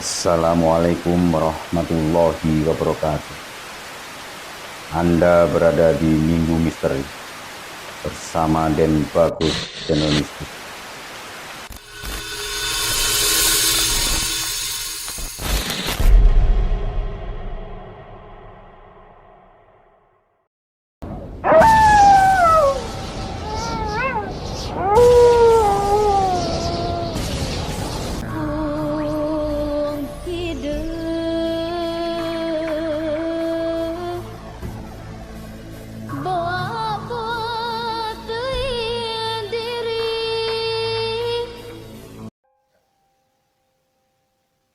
Assalamualaikum warahmatullahi wabarakatuh. Anda berada di Minggu Misteri bersama Den Bagus Channel Mistis.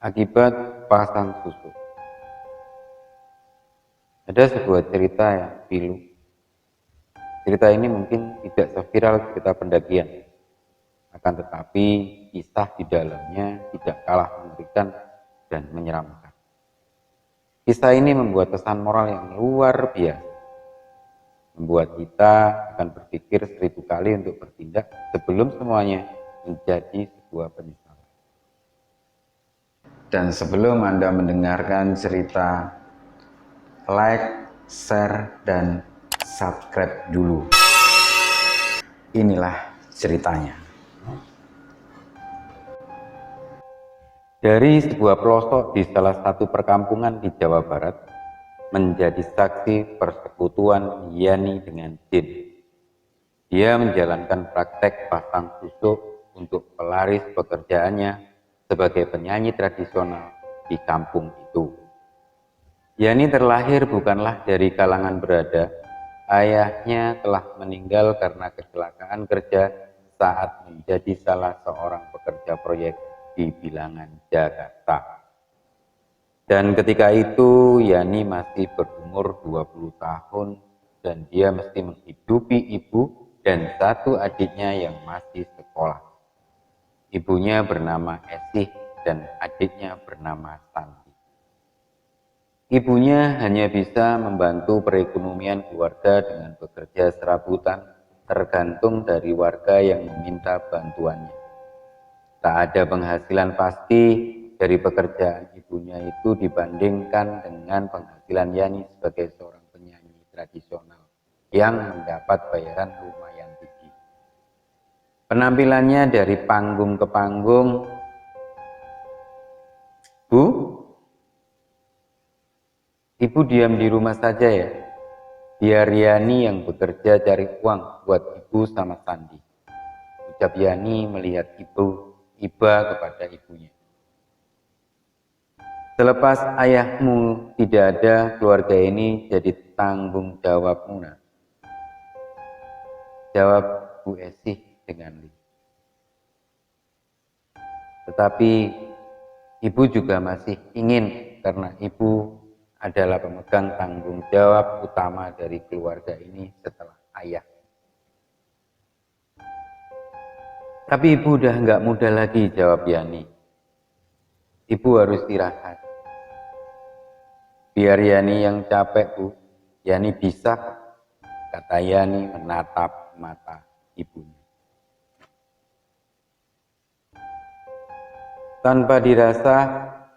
Akibat pasang susu. Ada sebuah cerita yang pilu. Cerita ini mungkin tidak seviral cerita pendakian, akan tetapi kisah di dalamnya tidak kalah mengerikan dan menyeramkan. Kisah ini membuat pesan moral yang luar biasa, membuat kita akan berpikir 1000 kali untuk bertindak sebelum semuanya menjadi sebuah penyesalan. Dan sebelum Anda mendengarkan cerita, like, share, dan subscribe dulu. Inilah ceritanya. Dari sebuah pelosok di salah satu perkampungan di Jawa Barat, menjadi saksi persekutuan Yani dengan jin. Dia menjalankan praktek pasang susuk untuk pelaris pekerjaannya sebagai penyanyi tradisional di kampung itu. Yani terlahir bukanlah dari kalangan berada. Ayahnya telah meninggal karena kecelakaan kerja saat menjadi salah seorang pekerja proyek di Bilangan, Jakarta. Dan ketika itu Yani masih berumur 20 tahun dan dia mesti menghidupi ibu dan satu adiknya yang masih sekolah. Ibunya bernama Esih dan adiknya bernama Santi. Ibunya hanya bisa membantu perekonomian keluarga dengan bekerja serabutan, tergantung dari warga yang meminta bantuannya. Tak ada penghasilan pasti dari pekerjaan ibunya itu dibandingkan dengan penghasilan Yani sebagai seorang penyanyi tradisional yang mendapat bayaran lumayan tinggi. Penampilannya dari panggung ke panggung. Bu, ibu diam di rumah saja ya. Biar Yani yang bekerja cari uang buat ibu sama Sandi. Ucap Yani melihat iba kepada ibunya. Selepas ayahmu tidak ada, keluarga ini jadi tanggung jawabmu, nak. Jawab Bu Esih dengan lirih. Tetapi ibu juga masih ingin, karena ibu adalah pemegang tanggung jawab utama dari keluarga ini setelah ayah. Tapi ibu udah nggak muda lagi, jawab Yani. Ibu harus istirahat. Biar Yani yang capek, Bu. Yani bisa, kata Yani menatap mata ibunya. Tanpa dirasa,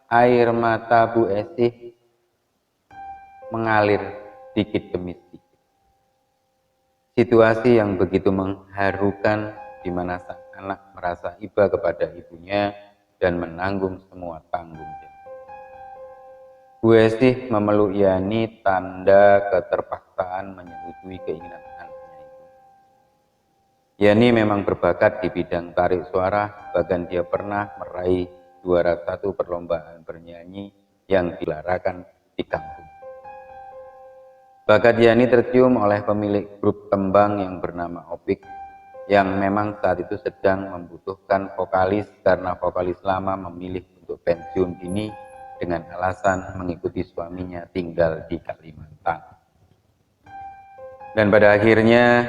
air mata Bu Esih mengalir sedikit demi sedikit. Situasi yang begitu mengharukan di mana sang anak merasa iba kepada ibunya dan menanggung semua tanggung jawab. Bu Esih memeluk Yani, tanda keterpaksaan menyetujui keinginan anaknya itu. Yani memang berbakat di bidang tarik suara, bahkan dia pernah meraih juara 1 perlombaan bernyanyi yang dilarakan di kampung. Bakat Yani tercium oleh pemilik grup tembang yang bernama Opik, yang memang saat itu sedang membutuhkan vokalis karena vokalis lama memilih untuk pensiun dini dengan alasan mengikuti suaminya tinggal di Kalimantan. Dan pada akhirnya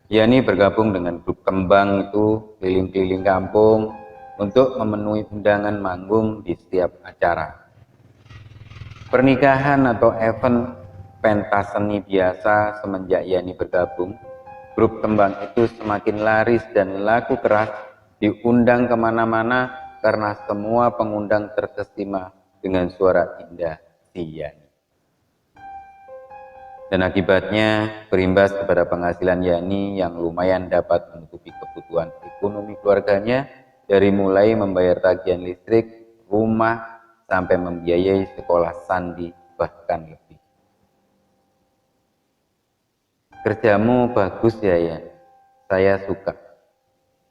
Yani bergabung dengan grup tembang itu keliling-keliling kampung untuk memenuhi undangan manggung di setiap acara. Pernikahan atau event pentas seni biasa semenjak Yani bergabung, grup tembang itu semakin laris dan laku keras, diundang kemana-mana karena semua pengundang terkesima dengan suara indah si Yani. Dan akibatnya berimbas kepada penghasilan Yani yang lumayan dapat menutupi kebutuhan ekonomi keluarganya, dari mulai membayar tagihan listrik, rumah, sampai membiayai sekolah Sandi bahkan lebih. Kerjamu bagus ya Yan, saya suka.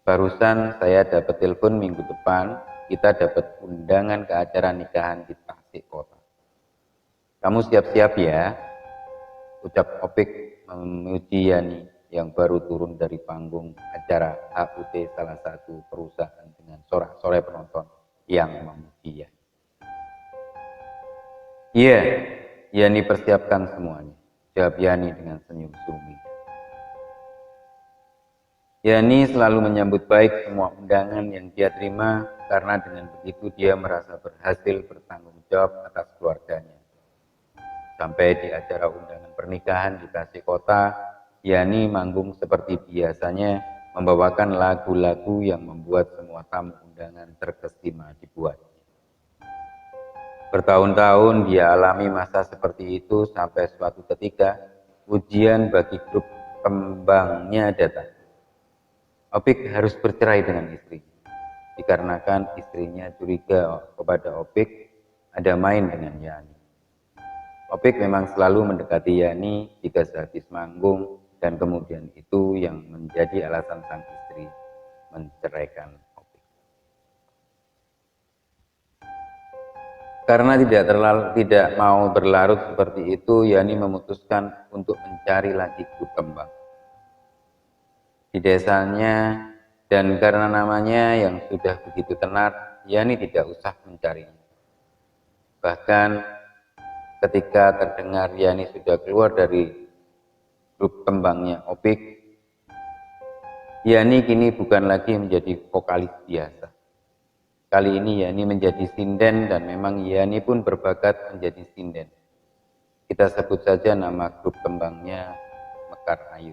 Barusan saya dapat telepon minggu depan, kita dapat undangan ke acara nikahan di Tasik Kota. Kamu siap-siap ya, ucap Opik memuji Yani yang baru turun dari panggung acara HUT salah satu perusahaan dengan sorak-sorai penonton yang memuji Yani. Iya, Yani persiapkan semuanya, jawab Yani dengan senyum sumi. Yani selalu menyambut baik semua undangan yang dia terima karena dengan begitu dia merasa berhasil bertanggung jawab atas keluarganya. Sampai di acara undangan pernikahan di Tasik Kota, Yani manggung seperti biasanya, membawakan lagu-lagu yang membuat semua tamu undangan terkesima dibuatnya. Bertahun-tahun dia alami masa seperti itu sampai suatu ketika ujian bagi grup kembangnya datang. Opik harus bercerai dengan istri, dikarenakan istrinya curiga kepada Opik ada main dengan Yani. Opik memang selalu mendekati Yani jika sehabis manggung, dan kemudian itu yang menjadi alasan sang istri menceraikan Opik. Karena tidak mau berlarut seperti itu, Yani memutuskan untuk mencari lagi grup kembang di desanya, dan karena namanya yang sudah begitu tenar, Yani tidak usah mencarinya. Bahkan ketika terdengar Yani sudah keluar dari grup kembangnya Opik, Yani kini bukan lagi menjadi vokalis biasa. Kali ini Yani menjadi sinden, dan memang Yani pun berbakat menjadi sinden. Kita sebut saja nama grup kembangnya Mekar Ayu.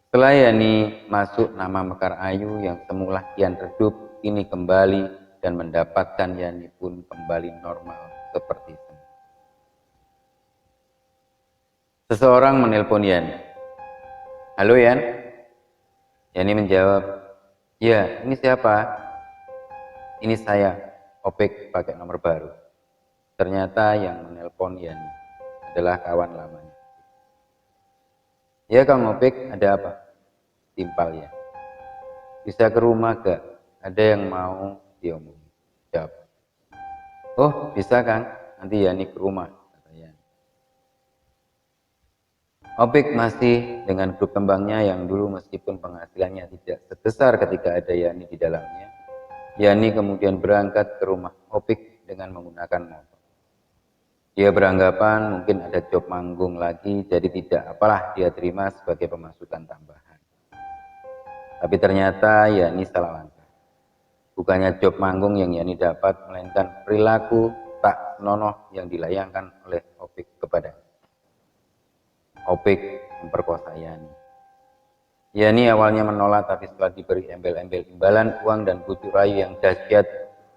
Setelah Yani masuk, nama Mekar Ayu yang semula kian redup kini kembali, dan mendapatkan Yani pun kembali normal seperti semula. Seseorang menelpon Yani. Halo Yan? Yani menjawab, ya ini siapa? Ini saya, Opik pakai nomor baru. Ternyata yang menelpon Yani adalah kawan lamanya. Ya Kang Opik, ada apa? Timpal ya. Bisa ke rumah gak? Ada yang mau diomongin. Jawab. Oh bisa Kang, nanti Yani ke rumah, kata Yani. Opik masih dengan grup kembangnya yang dulu meskipun penghasilannya tidak sebesar ketika ada Yani di dalamnya. Yani kemudian berangkat ke rumah Opik dengan menggunakan motor. Dia beranggapan mungkin ada job manggung lagi, jadi tidak apalah dia terima sebagai pemasukan tambahan. Tapi ternyata Yani salah langkah. Bukannya job manggung yang Yani dapat, melainkan perilaku tak senonoh yang dilayangkan oleh Opik kepadanya. Opik memperkosa Yani. Yani awalnya menolak, tapi setelah diberi embel-embel imbalan uang dan bujuk rayu yang dahsyat,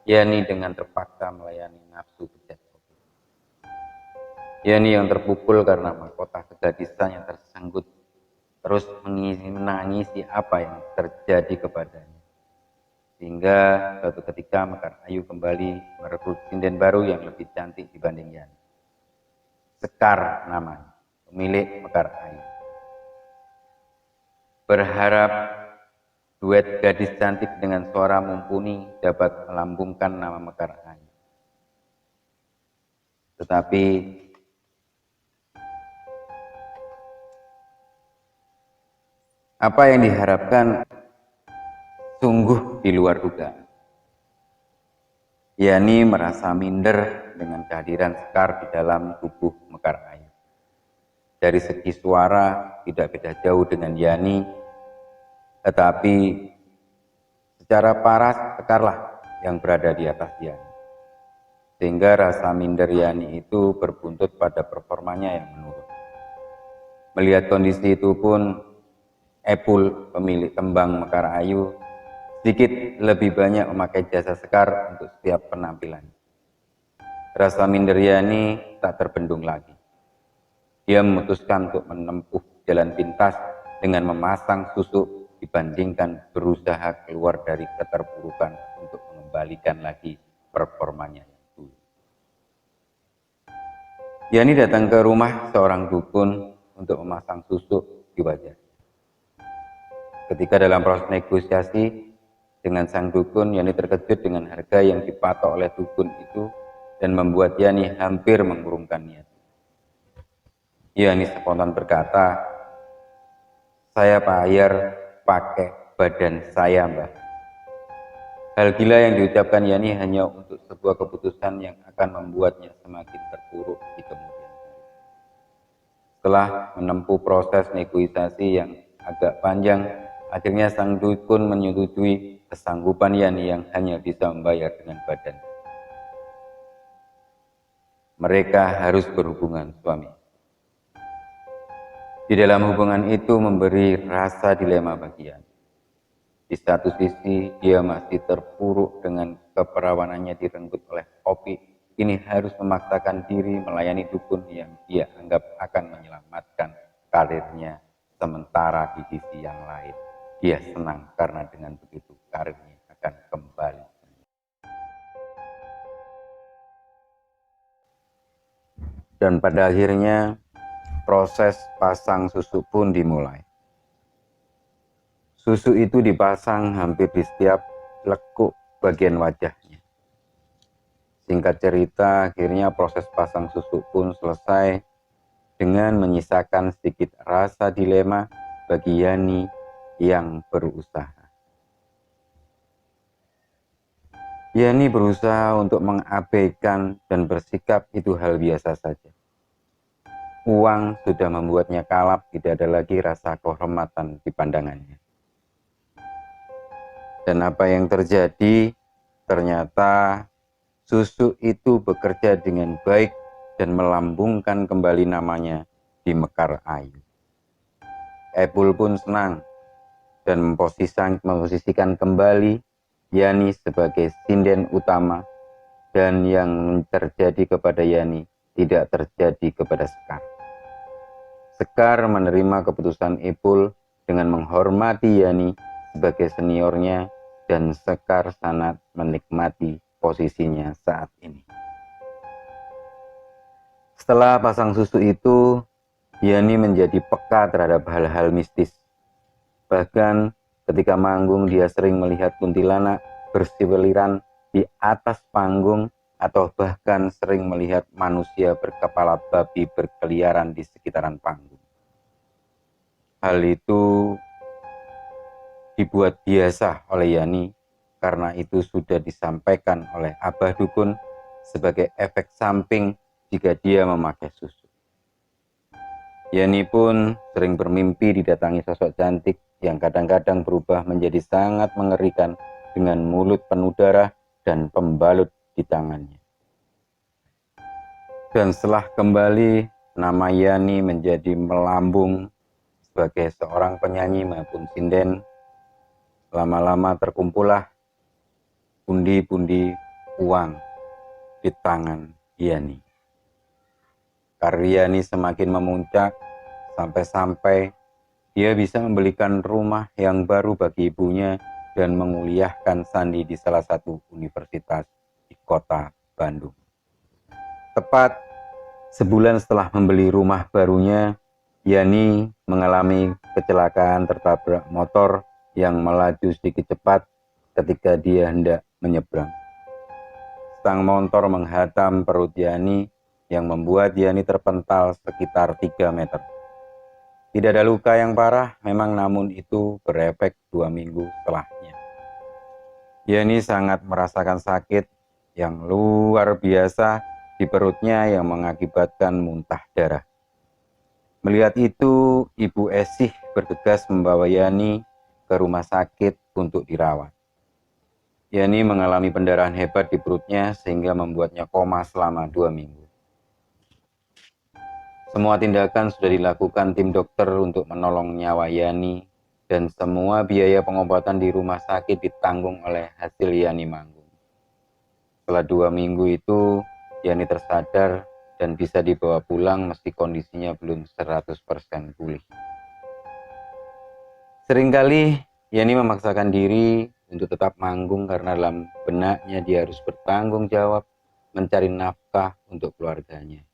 Yani dengan terpaksa melayani nafsu bejat Opik. Yani yang terpukul karena mahkota kegadisan yang tersangkut terus menangisi apa yang terjadi kepadanya. Sehingga suatu ketika Mekar Ayu kembali merekrut sinden baru yang lebih cantik dibanding Yani. Sekar namanya, pemilik Mekar Ayu. Berharap duet gadis cantik dengan suara mumpuni dapat melambungkan nama Mekar Ayu. Tetapi apa yang diharapkan sungguh di luar dugaan. Yani merasa minder dengan kehadiran Sekar di dalam tubuh Mekar Ayu. Dari segi suara tidak beda jauh dengan Yani, tetapi secara paras Sekarlah yang berada di atas Yani. Sehingga rasa minder Yani itu berbuntut pada performanya yang menurun. Melihat kondisi itu pun Epul, pemilik kembang Mekar Ayu, sedikit lebih banyak memakai jasa Sekar untuk setiap penampilan. Rasa minder Yani tak terbendung lagi. Dia memutuskan untuk menempuh jalan pintas dengan memasang susuk dibandingkan berusaha keluar dari keterpurukan untuk mengembalikan lagi performanya yang dulu. Yani datang ke rumah seorang dukun untuk memasang susuk di wajah. Ketika dalam proses negosiasi dengan sang dukun, Yani terkejut dengan harga yang dipatok oleh dukun itu dan membuat Yani hampir mengurungkan niat. Yani spontan berkata, "Saya bayar pakai badan saya, Mbah." Hal gila yang diucapkan Yani hanya untuk sebuah keputusan yang akan membuatnya semakin terpuruk di kemudian hari. Setelah menempuh proses negosiasi yang agak panjang, akhirnya sang dukun menyetujui kesanggupan Yani yang hanya bisa membayar dengan badan. Mereka harus berhubungan suami. Di dalam hubungan itu memberi rasa dilema bagi Yani. Di satu sisi dia masih terpuruk dengan keperawanannya direnggut oleh Opi. Kini harus memaksakan diri melayani dukun yang dia anggap akan menyelamatkan karirnya. Sementara di sisi yang lain dia senang karena dengan begitu karirnya akan kembali. Dan pada akhirnya proses pasang susuk pun dimulai. Susuk itu dipasang hampir di setiap lekuk bagian wajahnya. Singkat cerita, akhirnya proses pasang susuk pun selesai dengan menyisakan sedikit rasa dilema bagi Yani yang berusaha. Yani berusaha untuk mengabaikan dan bersikap itu hal biasa saja. Uang sudah membuatnya kalap, tidak ada lagi rasa kehormatan di pandangannya. Dan apa yang terjadi, ternyata susuk itu bekerja dengan baik dan melambungkan kembali namanya di Mekar Ayu. Epul pun senang dan memposisikan kembali Yani sebagai sinden utama, dan yang terjadi kepada Yani tidak terjadi kepada Sekar. Sekar menerima keputusan Epul dengan menghormati Yani sebagai seniornya, dan Sekar sangat menikmati posisinya saat ini. Setelah pasang susu itu, Yani menjadi peka terhadap hal-hal mistis. Bahkan ketika manggung dia sering melihat kuntilanak berseliweran di atas panggung, atau bahkan sering melihat manusia berkepala babi berkeliaran di sekitaran panggung. Hal itu dibuat biasa oleh Yani karena itu sudah disampaikan oleh Abah Dukun sebagai efek samping jika dia memakai susu. Yani pun sering bermimpi didatangi sosok cantik yang kadang-kadang berubah menjadi sangat mengerikan dengan mulut penuh darah dan pembalut di tangannya. Dan setelah kembali, nama Yani menjadi melambung sebagai seorang penyanyi maupun sinden. Lama-lama terkumpullah pundi-pundi uang di tangan Yani. Karir Yani semakin memuncak sampai-sampai dia bisa membelikan rumah yang baru bagi ibunya dan menguliahkan Sandi di salah satu universitas di kota Bandung. Tepat sebulan setelah membeli rumah barunya, Yani mengalami kecelakaan tertabrak motor yang melaju sedikit cepat ketika dia hendak menyeberang. Stang motor menghantam perut Yani yang membuat Yani terpental sekitar 3 meter. Tidak ada luka yang parah, memang, namun itu berefek 2 minggu setelahnya. Yani sangat merasakan sakit yang luar biasa di perutnya yang mengakibatkan muntah darah. Melihat itu, Ibu Esih bergegas membawa Yani ke rumah sakit untuk dirawat. Yani mengalami pendarahan hebat di perutnya sehingga membuatnya koma selama 2 minggu. Semua tindakan sudah dilakukan tim dokter untuk menolong nyawa Yani, dan semua biaya pengobatan di rumah sakit ditanggung oleh hasil Yani manggung. Setelah 2 minggu itu, Yani tersadar dan bisa dibawa pulang meski kondisinya belum 100% pulih. Seringkali Yani memaksakan diri untuk tetap manggung karena dalam benaknya dia harus bertanggung jawab mencari nafkah untuk keluarganya.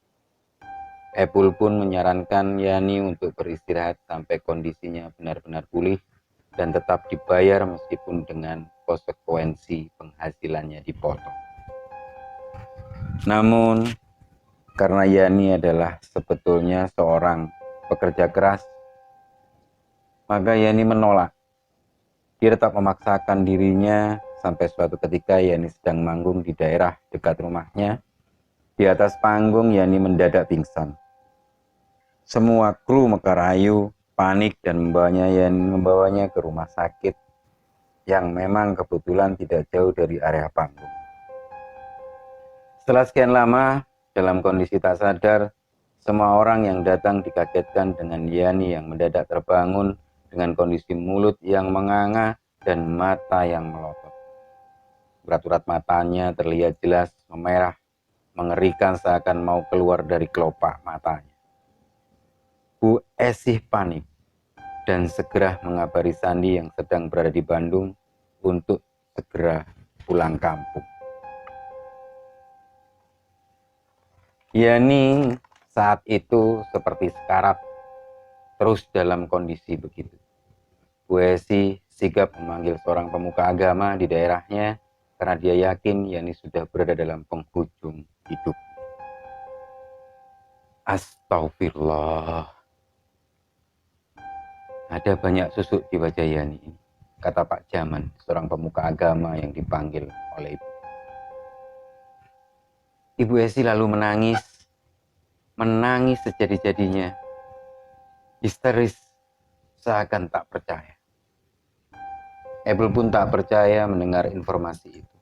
Epul pun menyarankan Yani untuk beristirahat sampai kondisinya benar-benar pulih dan tetap dibayar meskipun dengan konsekuensi penghasilannya dipotong. Namun, karena Yani adalah sebetulnya seorang pekerja keras, maka Yani menolak. Dia tetap memaksakan dirinya sampai suatu ketika Yani sedang manggung di daerah dekat rumahnya. Di atas panggung Yani mendadak pingsan. Semua kru Mekarayu panik dan membawanya ke rumah sakit yang memang kebetulan tidak jauh dari area panggung. Setelah sekian lama, dalam kondisi tak sadar, semua orang yang datang dikagetkan dengan Yani yang mendadak terbangun dengan kondisi mulut yang menganga dan mata yang melotot. Urat-urat matanya terlihat jelas memerah, mengerikan seakan mau keluar dari kelopak matanya. Bu Esih panik dan segera mengabari Sandi yang sedang berada di Bandung untuk segera pulang kampung. Yani saat itu seperti sekarat, terus dalam kondisi begitu. Bu Esih sigap memanggil seorang pemuka agama di daerahnya karena dia yakin Yani sudah berada dalam penghujung hidup. Astagfirullah. Ada banyak susuk di wajah Yani ini, kata Pak Jaman, seorang pemuka agama yang dipanggil oleh ibu. Ibu Esi lalu menangis sejadi-jadinya, histeris, seakan tak percaya. Ebel pun tak percaya mendengar informasi itu.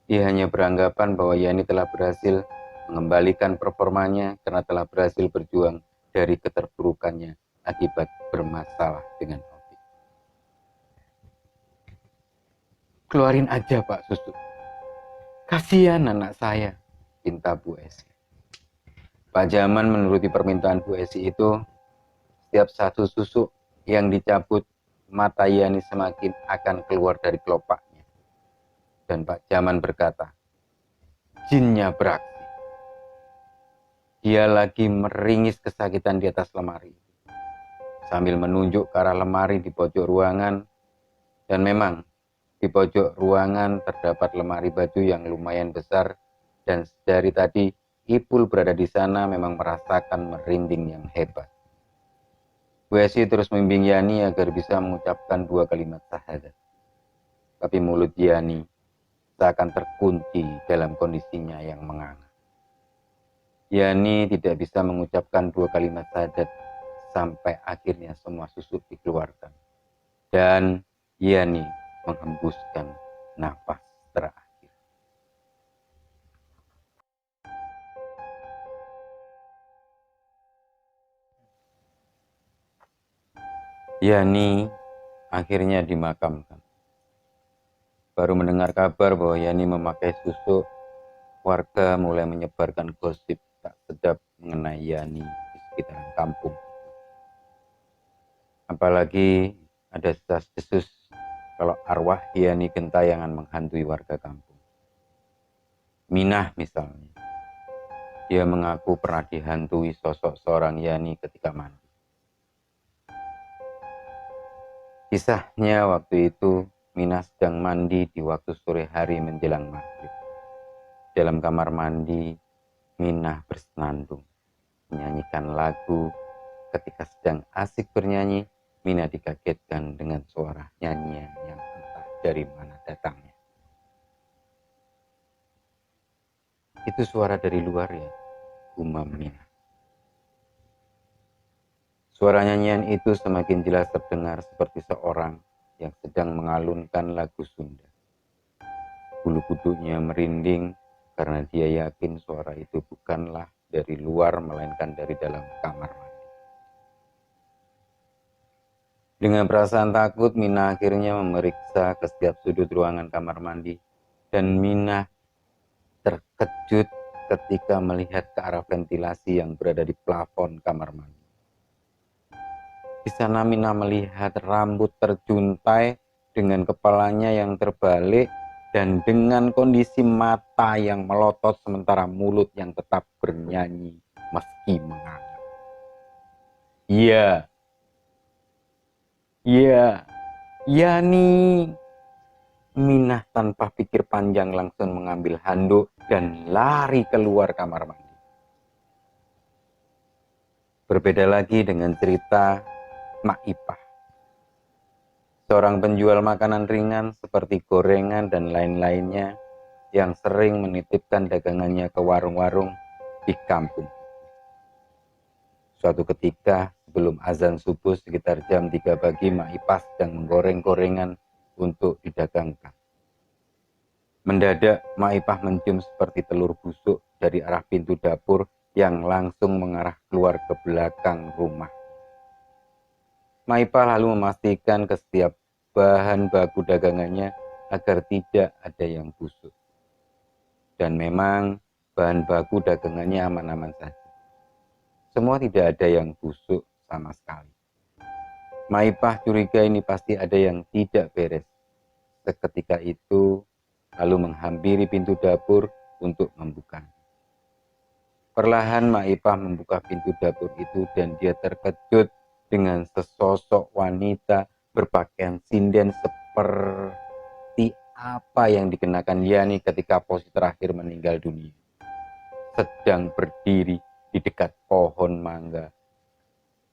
Dia hanya beranggapan bahwa Yani telah berhasil mengembalikan performanya karena telah berhasil berjuang dari keterpurukannya akibat bermasalah dengan hobi. Keluarin aja Pak susu. Kasihan anak saya, pinta Bu Esi. Pak Jaman menuruti permintaan Bu Esi itu. Setiap satu susu yang dicabut, mata Yani semakin akan keluar dari kelopaknya. Dan Pak Jaman berkata, jinnya beraksi. Dia lagi meringis kesakitan di atas lemari. Sambil menunjuk ke arah lemari di pojok ruangan. Dan memang di pojok ruangan terdapat lemari baju yang lumayan besar. Dan dari tadi Ipul berada di sana memang merasakan merinding yang hebat. Bu Esi terus membimbing Yani agar bisa mengucapkan 2 kalimat syahadat. Tapi mulut Yani seakan terkunci dalam kondisinya yang menganga. Yani tidak bisa mengucapkan 2 kalimat syahadat sampai akhirnya semua susuk dikeluarkan. Dan Yani menghembuskan nafas terakhir. Yani akhirnya dimakamkan. Baru mendengar kabar bahwa Yani memakai susuk, warga mulai menyebarkan gosip tak sedap mengenai Yani di sekitaran kampung. Apalagi ada desas-desus kalau arwah Yani gentayangan menghantui warga kampung. Minah misalnya, dia mengaku pernah dihantui sosok seorang Yani ketika mandi. Kisahnya waktu itu Minah sedang mandi di waktu sore hari menjelang maghrib. Dalam kamar mandi, Minah bersenandung, menyanyikan lagu. Ketika sedang asik bernyanyi, Minah dikagetkan dengan suara nyanyian yang entah dari mana datangnya. Itu suara dari luar ya, gumam Minah. Suara nyanyian itu semakin jelas terdengar seperti seorang yang sedang mengalunkan lagu Sunda. Bulu kuduknya merinding karena dia yakin suara itu bukanlah dari luar melainkan dari dalam kamar mandi. Dengan perasaan takut, Mina akhirnya memeriksa ke setiap sudut ruangan kamar mandi. Dan Mina terkejut ketika melihat ke arah ventilasi yang berada di plafon kamar mandi. Di sana Mina melihat rambut terjuntai dengan kepalanya yang terbalik dan dengan kondisi mata yang melotot sementara mulut yang tetap bernyanyi meski menganga. Iya, iya, iya nih. Minah tanpa pikir panjang langsung mengambil handuk dan lari keluar kamar mandi. Berbeda lagi dengan cerita Mak Ipah. Seorang penjual makanan ringan seperti gorengan dan lain-lainnya yang sering menitipkan dagangannya ke warung-warung di kampung. Suatu ketika sebelum azan subuh sekitar jam 3 pagi, Mak Ipah sedang menggoreng gorengan untuk didagangkan. Mendadak Mak Ipah mencium seperti telur busuk dari arah pintu dapur yang langsung mengarah keluar ke belakang rumah. Mak Ipah lalu memastikan ke setiap bahan baku dagangannya agar tidak ada yang busuk. Dan memang bahan baku dagangannya aman-aman saja. Semua tidak ada yang busuk sama sekali. Maipah curiga ini pasti ada yang tidak beres. Seketika itu, lalu menghampiri pintu dapur untuk membuka. Perlahan Maipah membuka pintu dapur itu dan dia terkejut dengan sesosok wanita berpakaian sinden seperti apa yang dikenakan Yani ketika Posi terakhir meninggal dunia. Sedang berdiri di dekat pohon mangga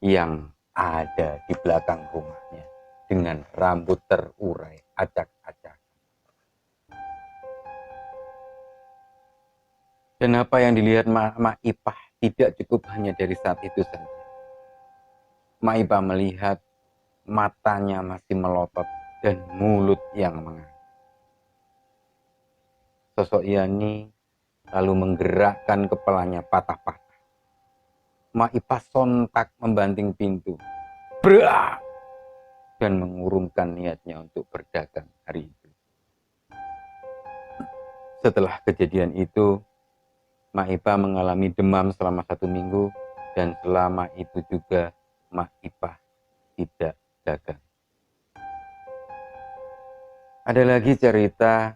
yang ada di belakang rumahnya dengan rambut terurai acak-acak. Dan apa yang dilihat Mak Ipah tidak cukup hanya dari saat itu saja. Mak Ipah melihat matanya masih melotot dan mulut yang menganga. Sosok Yani lalu menggerakkan kepalanya patah-patah. Mak Ipah sontak membanting pintu. Brak! Dan mengurungkan niatnya untuk berdagang hari itu. Setelah kejadian itu, Mak Ipah mengalami demam selama 1 minggu dan selama itu juga Mak Ipah tidak dagang. Ada lagi cerita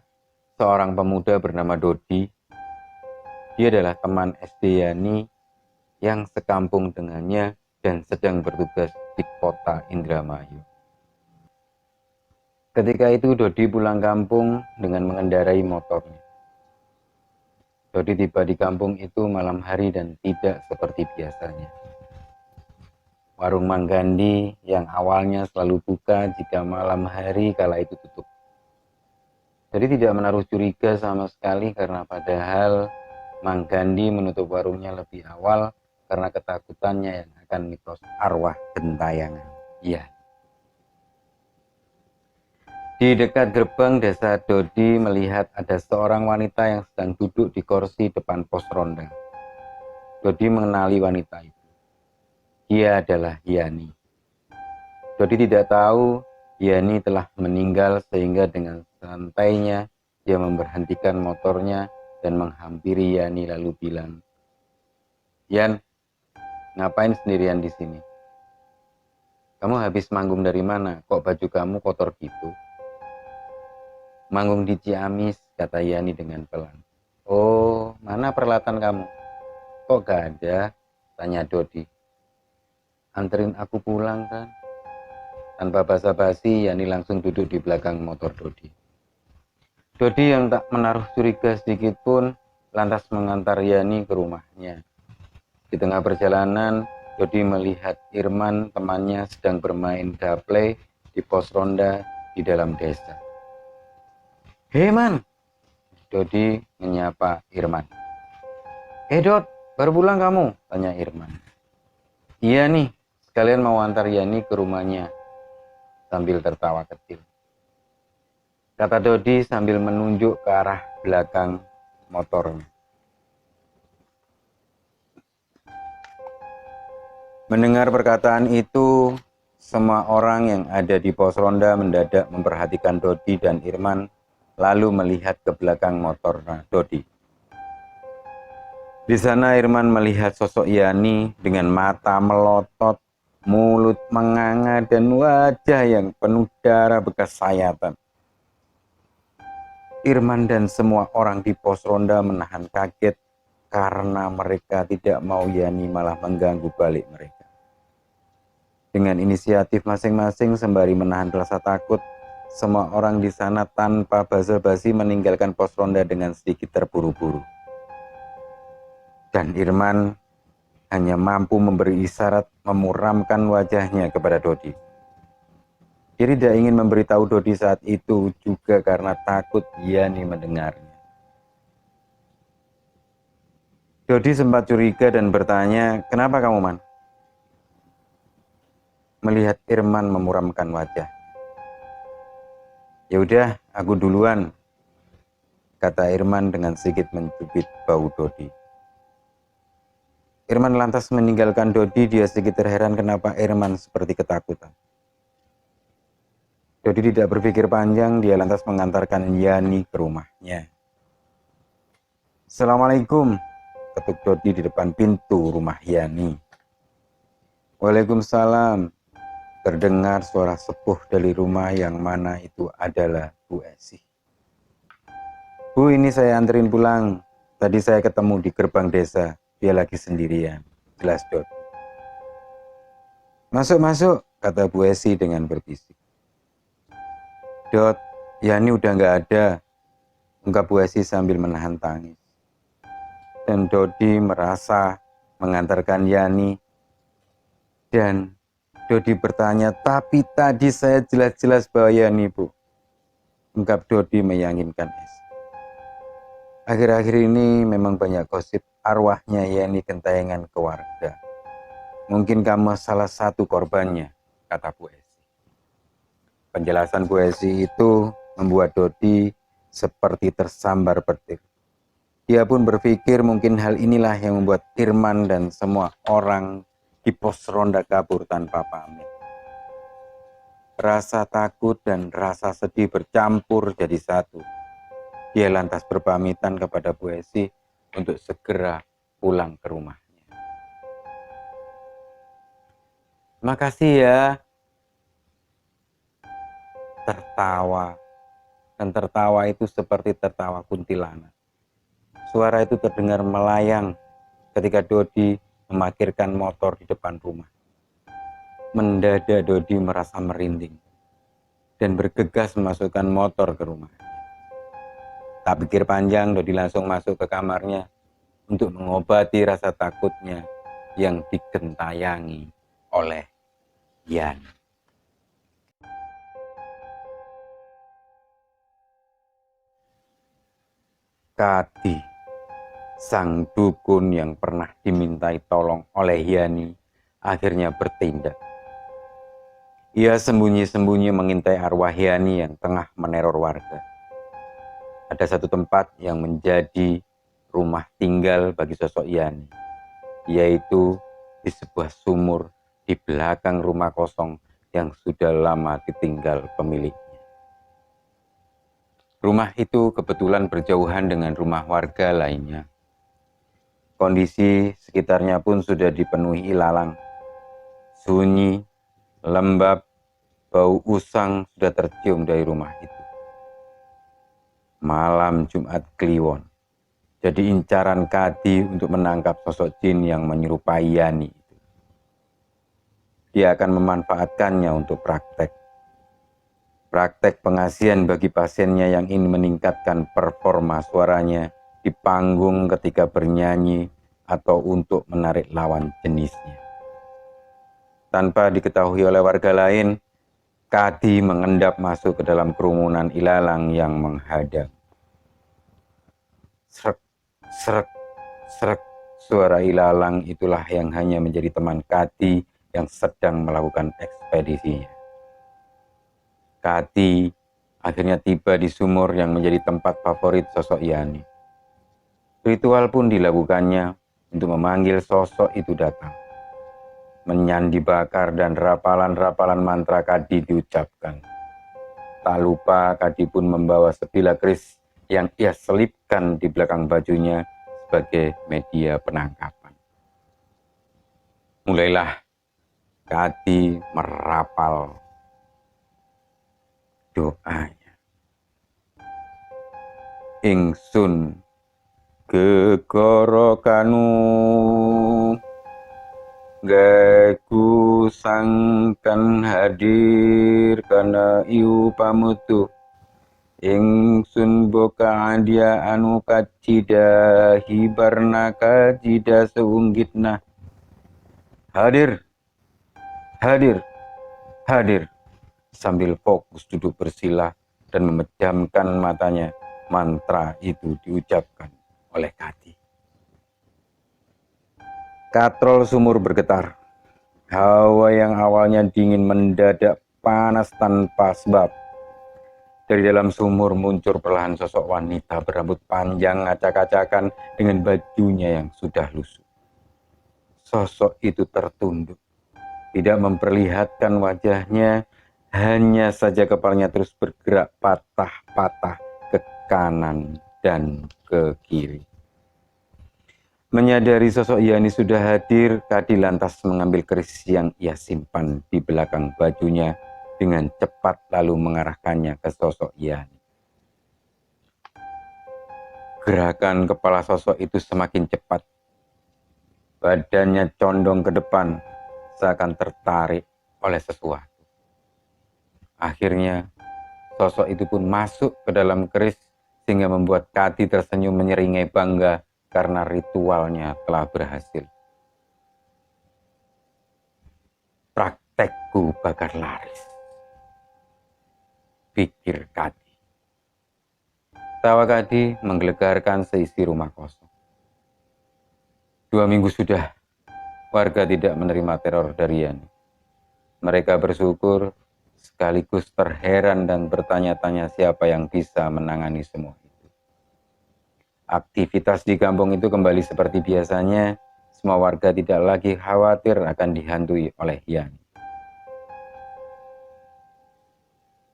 seorang pemuda bernama Dodi. Dia adalah teman SD Yani yang sekampung dengannya dan sedang bertugas di kota Indramayu. Ketika itu Dodi pulang kampung dengan mengendarai motornya. Dodi tiba di kampung itu malam hari dan tidak seperti biasanya. Warung Mang Gandhi yang awalnya selalu buka jika malam hari kala itu tutup. Jadi tidak menaruh curiga sama sekali karena padahal Mang Gandhi menutup warungnya lebih awal karena ketakutannya yang akan mitos arwah gentayangan. Iya. Di dekat gerbang desa Dodi melihat ada seorang wanita yang sedang duduk di kursi depan pos ronda. Dodi mengenali wanita itu. Dia adalah Yani. Dodi tidak tahu Yani telah meninggal sehingga dengan santainya dia memberhentikan motornya dan menghampiri Yani lalu bilang, "Yan, ngapain sendirian di sini? Kamu habis manggung dari mana? Kok baju kamu kotor gitu?" "Manggung di Ciamis," kata Yani dengan pelan. "Oh, mana peralatan kamu? Kok gak ada?" tanya Dodi. "Anterin aku pulang kan?" Tanpa basa-basi, Yani langsung duduk di belakang motor Dodi. Dodi yang tak menaruh curiga sedikit pun lantas mengantar Yani ke rumahnya. Di tengah perjalanan, Dodi melihat Irman temannya sedang bermain gaple di pos ronda di dalam desa. "Hei Man," Dodi menyapa Irman. Dot, baru pulang kamu?" tanya Irman. "Iya nih, sekalian mau antar Yani ke rumahnya," sambil tertawa kecil, kata Dodi sambil menunjuk ke arah belakang motornya. Mendengar perkataan itu, Semua orang yang ada di pos ronda mendadak memperhatikan Dodi dan Irman, lalu melihat ke belakang motor Dodi. Di sana Irman melihat sosok Yani dengan mata melotot, mulut menganga, dan wajah yang penuh darah bekas sayatan. Irman dan semua orang di pos ronda menahan kaget karena mereka tidak mau Yani malah mengganggu balik mereka. Dengan inisiatif masing-masing sembari menahan rasa takut, semua orang di sana tanpa basa-basi meninggalkan pos ronda dengan sedikit terburu-buru. Dan Irman hanya mampu memberi isyarat memuramkan wajahnya kepada Dodi. Dia tidak ingin memberitahu Dodi saat itu juga karena takut Yani mendengarnya. Dodi sempat curiga dan bertanya, "Kenapa kamu, Man?" Melihat Irman memuramkan wajah. "Ya udah, aku duluan," kata Irman dengan sedikit mencubit bau Dodi. Irman lantas meninggalkan Dodi. Dia sedikit terheran kenapa Irman seperti ketakutan. Dodi tidak berpikir panjang, dia lantas mengantarkan Yani ke rumahnya. "Assalamualaikum," ketuk Dodi di depan pintu rumah Yani. "Waalaikumsalam," terdengar suara sepuh dari rumah yang mana itu adalah Bu Esi. "Bu, ini saya anterin pulang. Tadi saya ketemu di gerbang desa. Dia lagi sendirian," jelas Dodi. "Masuk," kata Bu Esi dengan berbisik. "Dot, Yani udah nggak ada," ungkap Bu Esi sambil menahan tangis. Dan Dodi merasa mengantarkan Yani. Dan Dodi bertanya, "Tapi tadi saya jelas-jelas bawa Yani, Bu," ungkap Dodi meyakinkan Esi. "Akhir-akhir ini memang banyak gosip arwahnya Yani gentayangan ke warga. Mungkin kamu salah satu korbannya," kata Bu Esi. Penjelasan Bu Esi itu membuat Dodi seperti tersambar petir. Dia pun berpikir mungkin hal inilah yang membuat Irman dan semua orang di pos ronda kabur tanpa pamit. Rasa takut dan rasa sedih bercampur jadi satu. Dia lantas berpamitan kepada Bu Esi untuk segera pulang ke rumahnya. "Makasih ya," tertawa. Dan tertawa itu seperti tertawa kuntilanak. Suara itu terdengar melayang ketika Dodi memarkirkan motor di depan rumah. Mendadak Dodi merasa merinding dan bergegas memasukkan motor ke rumah. Tak pikir panjang, Dodi langsung masuk ke kamarnya untuk mengobati rasa takutnya yang digentayangi oleh Yani. Kadi, sang dukun yang pernah dimintai tolong oleh Yani, akhirnya bertindak. Ia sembunyi-sembunyi mengintai arwah Yani yang tengah meneror warga. Ada satu tempat yang menjadi rumah tinggal bagi sosok Yani, yaitu di sebuah sumur di belakang rumah kosong yang sudah lama ditinggal pemiliknya. Rumah itu kebetulan berjauhan dengan rumah warga lainnya. Kondisi sekitarnya pun sudah dipenuhi ilalang. Sunyi, lembab, bau usang sudah tercium dari rumah itu. Malam Jumat Kliwon jadi incaran Kadi untuk menangkap sosok jin yang menyerupai Yani itu. Dia akan memanfaatkannya untuk praktek pengasihan bagi pasiennya yang ingin meningkatkan performa suaranya di panggung ketika bernyanyi atau untuk menarik lawan jenisnya. Tanpa diketahui oleh warga lain, Kadi mengendap masuk ke dalam kerumunan ilalang yang menghadang. Srek, srek, srek, suara ilalang itulah yang hanya menjadi teman Kadi yang sedang melakukan ekspedisinya. Kadi akhirnya tiba di sumur yang menjadi tempat favorit sosok Yani. Ritual pun dilakukannya untuk memanggil sosok itu datang. Menyan dibakar dan rapalan-rapalan mantra Kadi diucapkan. Tak lupa Kadi pun membawa sebilah keris yang ia selipkan di belakang bajunya sebagai media penangkapan. Mulailah Kadi merapal doanya. Ingsun gegara kanu gaku sangkan hadir kana iu pamutu ingsun boka adia anu kacida hibarna kacida seunggitna hadir hadir hadir sambil fokus duduk bersila dan memejamkan matanya. Mantra itu diucapkan oleh Kadi. Katrol sumur bergetar. Hawa yang awalnya dingin mendadak panas tanpa sebab. Dari dalam sumur muncul perlahan sosok wanita berambut panjang acak-acakan dengan bajunya yang sudah lusuh. Sosok itu tertunduk, tidak memperlihatkan wajahnya, hanya saja kepalanya terus bergerak patah-patah ke kanan dan ke kiri. Menyadari sosok Yani sudah hadir, Kadi lantas mengambil keris yang ia simpan di belakang bajunya dengan cepat lalu mengarahkannya ke sosok Yani. Gerakan kepala sosok itu semakin cepat. Badannya condong ke depan, seakan tertarik oleh sesuatu. Akhirnya, sosok itu pun masuk ke dalam keris sehingga membuat Kadi tersenyum menyeringai bangga karena ritualnya telah berhasil. Praktekku bakal laris, pikir Kadi. Tawa Kadi menggelegarkan seisi rumah kosong. 2 minggu sudah, warga tidak menerima teror dari Yani. Mereka bersyukur sekaligus terheran dan bertanya-tanya siapa yang bisa menangani semua itu. Aktivitas di kampung itu kembali seperti biasanya. Semua warga tidak lagi khawatir akan dihantui oleh Yani.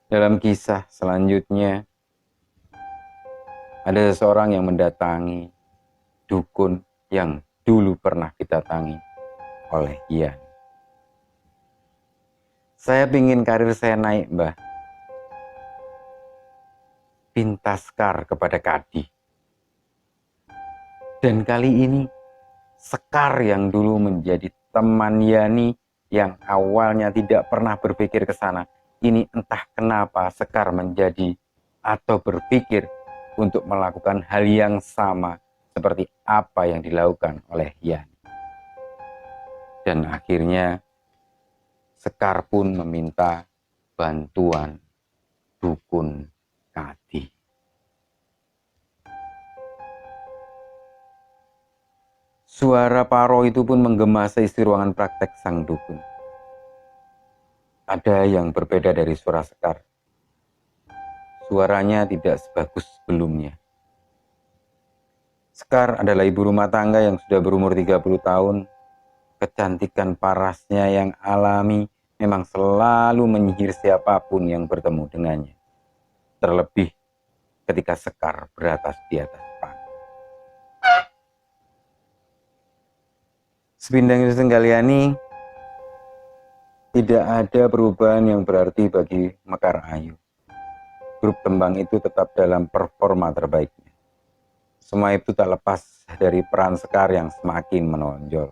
Dalam kisah selanjutnya, ada seseorang yang mendatangi dukun yang dulu pernah didatangi oleh Yani. Saya pingin karir saya naik, Mbah. Pinta Sekar kepada Kadi. Dan kali ini Sekar yang dulu menjadi teman Yani yang awalnya tidak pernah berpikir ke sana, ini entah kenapa Sekar menjadi atau berpikir untuk melakukan hal yang sama seperti apa yang dilakukan oleh Yani. Dan akhirnya Sekar pun meminta bantuan dukun Kadi. Suara Paro itu pun menggema seisi ruangan praktek sang dukun. Ada yang berbeda dari suara Sekar. Suaranya tidak sebagus sebelumnya. Sekar adalah ibu rumah tangga yang sudah berumur 30 tahun. Kecantikan parasnya yang alami memang selalu menyihir siapapun yang bertemu dengannya. Terlebih ketika Sekar beratas di atas panggung. Sepindang Kristen Kalyani, tidak ada perubahan yang berarti bagi Mekar Ayu. Grup tembang itu tetap dalam performa terbaiknya. Semua itu tak lepas dari peran Sekar yang semakin menonjol.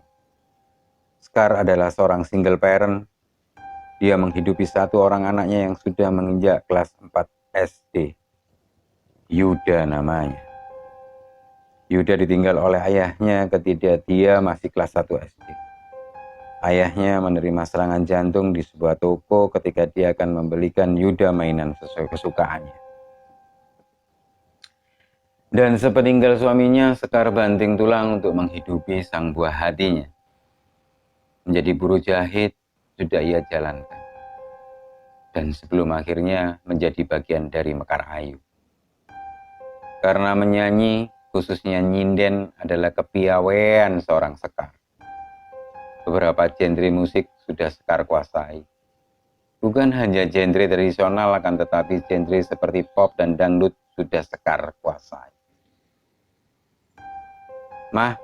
Sekar adalah seorang single parent. Dia menghidupi satu orang anaknya yang sudah menginjak kelas 4 SD. Yuda namanya. Yuda ditinggal oleh ayahnya ketika dia masih kelas 1 SD. Ayahnya menerima serangan jantung di sebuah toko ketika dia akan membelikan Yuda mainan sesuai kesukaannya. Dan sepeninggal suaminya, Sekar banting tulang untuk menghidupi sang buah hatinya. Menjadi buruh jahit sudah ia jalankan. Dan sebelum akhirnya menjadi bagian dari Mekar Ayu. Karena menyanyi, khususnya nyinden adalah kepiawaian seorang Sekar. Beberapa genre musik sudah Sekar kuasai. Bukan hanya genre tradisional, akan tetapi genre seperti pop dan dangdut sudah Sekar kuasai. Mah,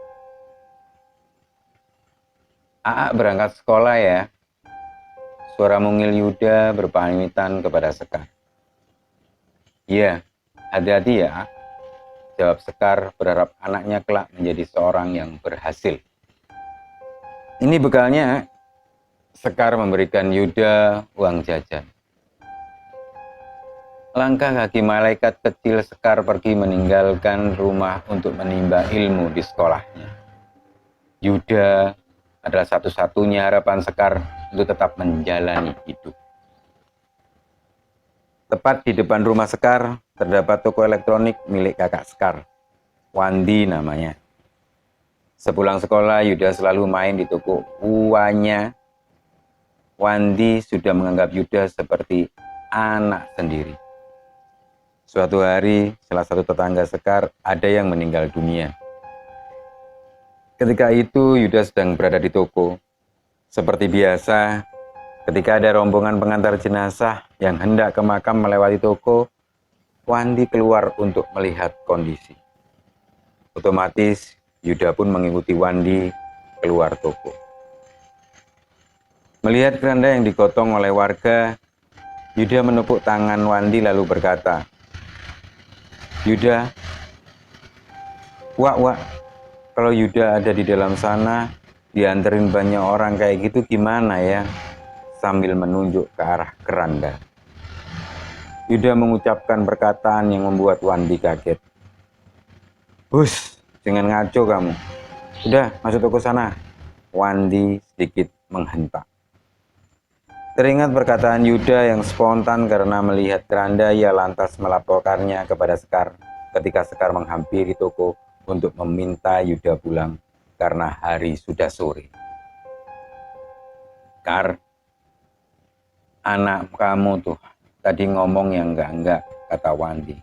Aa berangkat sekolah ya. Suara mungil Yuda berpamitan kepada Sekar. Iya, hati-hati ya, jawab Sekar berharap anaknya kelak menjadi seorang yang berhasil. Ini bekalnya. Sekar memberikan Yuda uang jajan. Langkah kaki malaikat kecil Sekar pergi meninggalkan rumah untuk menimba ilmu di sekolahnya. Yuda adalah satu-satunya harapan Sekar untuk tetap menjalani hidup. Tepat di depan rumah Sekar terdapat toko elektronik milik kakak Sekar, Wandi namanya. Sepulang sekolah, Yuda selalu main di toko uanya. Wandi sudah menganggap Yuda seperti anak sendiri. Suatu hari, salah satu tetangga Sekar ada yang meninggal dunia. Ketika itu, Yuda sedang berada di toko. Seperti biasa, ketika ada rombongan pengantar jenazah yang hendak ke makam melewati toko, Wandi keluar untuk melihat kondisi. Otomatis, Yuda pun mengikuti Wandi keluar toko. Melihat keranda yang digotong oleh warga, Yuda menepuk tangan Wandi lalu berkata, "Yuda, wak, kalau Yuda ada di dalam sana, dianterin banyak orang kayak gitu gimana ya?" Sambil menunjuk ke arah keranda. Yuda mengucapkan perkataan yang membuat Wandi kaget. "Hus, jangan ngaco kamu. Udah, masuk toko sana." Wandi sedikit menghentak. Teringat perkataan Yuda yang spontan karena melihat keranda, ia lantas melaporkannya kepada Sekar ketika Sekar menghampiri toko untuk meminta Yuda pulang karena hari sudah sore. "Kar, anak kamu tuh tadi ngomong yang enggak," kata Wandi.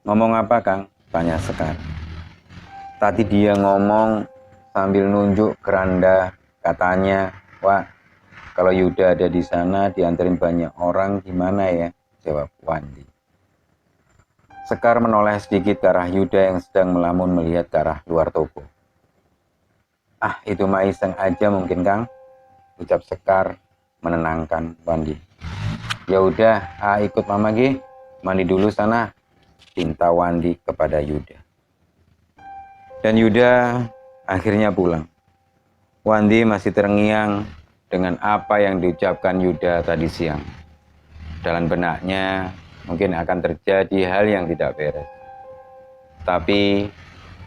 "Ngomong apa, Kang?" tanya Sekar. "Tadi dia ngomong sambil nunjuk keranda, katanya, Wak, kalau Yuda ada di sana dianterin banyak orang gimana ya?" jawab Wandi. Sekar menoleh sedikit ke arah Yuda yang sedang melamun melihat ke arah luar toko. "Ah, itu mah iseng aja mungkin, Kang," ucap Sekar menenangkan Wandi. "Ya udah, ikut Mama Gi, mandi dulu sana," pinta Wandi kepada Yuda. Dan Yuda akhirnya pulang. Wandi masih terngiang dengan apa yang diucapkan Yuda tadi siang. Dalam benaknya mungkin akan terjadi hal yang tidak beres. Tapi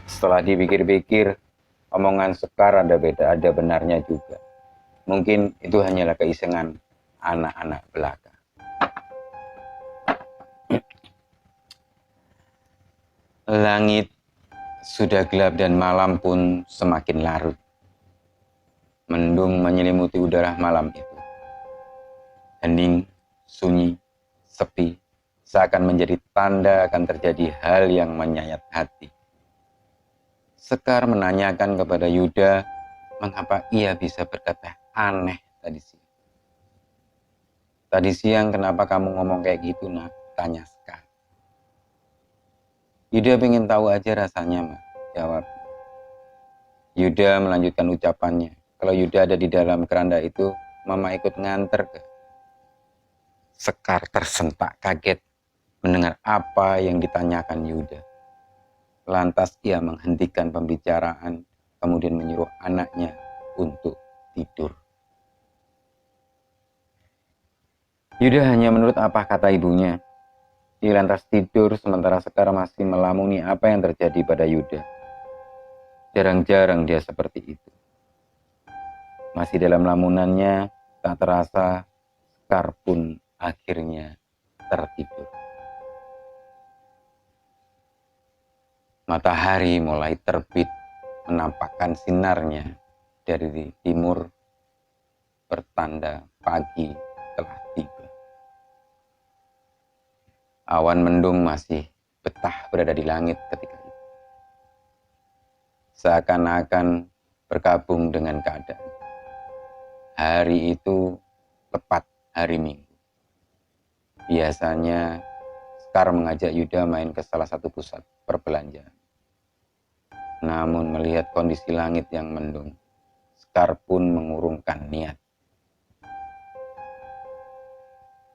setelah dipikir-pikir, omongan Sekar ada benarnya juga. Mungkin itu hanyalah keisengan anak-anak belaka. Langit sudah gelap dan malam pun semakin larut. Mendung menyelimuti udara malam itu. Hening, sunyi, sepi, seakan menjadi tanda akan terjadi hal yang menyayat hati. Sekar menanyakan kepada Yuda mengapa ia bisa berkata aneh tadi siang. "Tadi siang kenapa kamu ngomong kayak gitu, Nak?" tanya Sekar. "Yuda pengen tahu aja rasanya, Mak," jawab. Yuda melanjutkan ucapannya. "Kalau Yuda ada di dalam keranda itu, Mama ikut nganter ke?" Sekar tersentak kaget mendengar apa yang ditanyakan Yuda. Lantas ia menghentikan pembicaraan, kemudian menyuruh anaknya untuk tidur. Yuda hanya menurut apa kata ibunya. Ia lantas tidur sementara Sekar masih melamuni apa yang terjadi pada Yuda. Jarang-jarang dia seperti itu. Masih dalam lamunannya, tak terasa Sekar pun akhirnya tertidur. Matahari mulai terbit menampakkan sinarnya dari timur, pertanda pagi telah tiba. Awan mendung masih betah berada di langit ketika itu. Seakan-akan bergabung dengan keadaan. Hari itu tepat hari Minggu. Biasanya Sekar mengajak Yuda main ke salah satu pusat perbelanjaan. Namun melihat kondisi langit yang mendung, Sekar pun mengurungkan niat.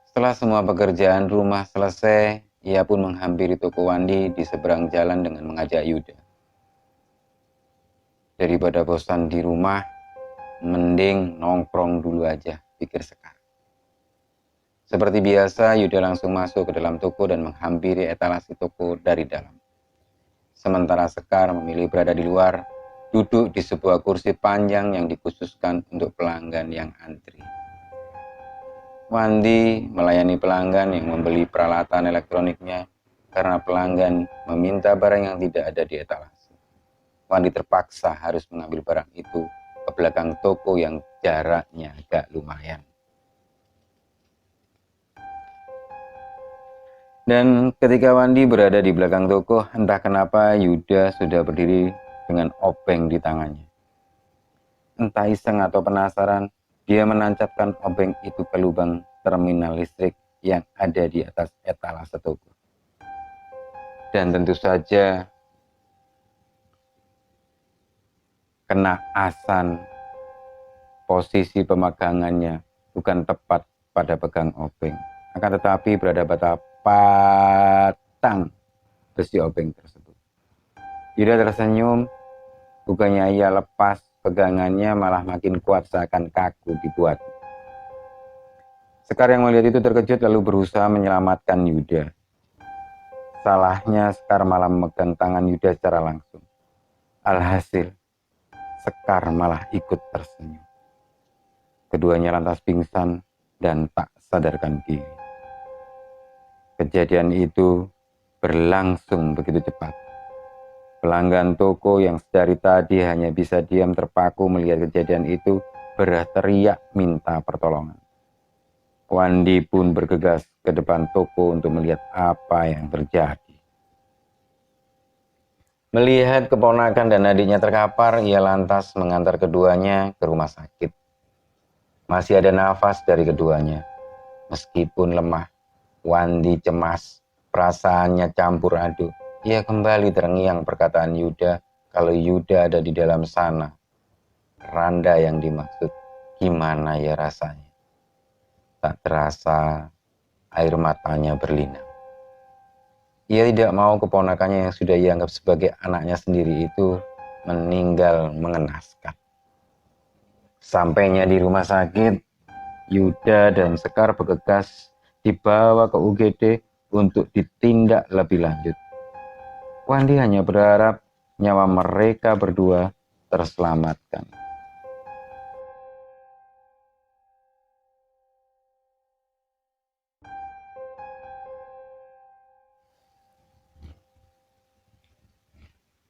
Setelah semua pekerjaan rumah selesai, ia pun menghampiri toko Wandi di seberang jalan dengan mengajak Yuda. Daripada bosan di rumah, mending nongkrong dulu aja, pikir Sekar. Seperti biasa, Yuda langsung masuk ke dalam toko dan menghampiri etalase toko dari dalam. Sementara Sekar memilih berada di luar, duduk di sebuah kursi panjang yang dikhususkan untuk pelanggan yang antri. Wandi melayani pelanggan yang membeli peralatan elektroniknya karena pelanggan meminta barang yang tidak ada di etalase. Wandi terpaksa harus mengambil barang itu ke belakang toko yang jaraknya agak lumayan. Dan ketika Wandi berada di belakang toko, entah kenapa Yuda sudah berdiri dengan obeng di tangannya. Entah iseng atau penasaran, dia menancapkan obeng itu ke lubang terminal listrik yang ada di atas etalase toko. Dan tentu saja kena asan, posisi pemagangannya bukan tepat pada pegang obeng. Akan tetapi berada pada patang besi obeng tersebut. Yuda tersenyum, bukannya ia lepas pegangannya, malah makin kuat seakan kaku dibuat. Sekar yang melihat itu terkejut lalu berusaha menyelamatkan Yuda. Salahnya Sekar malah memegang tangan Yuda secara langsung. Alhasil, Sekar malah ikut tersenyum. Keduanya lantas pingsan dan tak sadarkan diri. Kejadian itu berlangsung begitu cepat. Pelanggan toko yang sedari tadi hanya bisa diam terpaku melihat kejadian itu berteriak minta pertolongan. Wandi pun bergegas ke depan toko untuk melihat apa yang terjadi. Melihat keponakan dan adiknya terkapar, ia lantas mengantar keduanya ke rumah sakit. Masih ada nafas dari keduanya. Meskipun lemah, Wandi cemas, perasaannya campur aduk. Ia kembali terngiang perkataan Yuda kalau Yuda ada di dalam sana. Randa yang dimaksud, gimana ya rasanya? Tak terasa air matanya berlinang. Ia tidak mau keponakannya yang sudah ia anggap sebagai anaknya sendiri itu meninggal mengenaskan. Sampainya di rumah sakit, Yuda dan Sekar bergegas dibawa ke UGD untuk ditindak lebih lanjut. Wandi hanya berharap nyawa mereka berdua terselamatkan.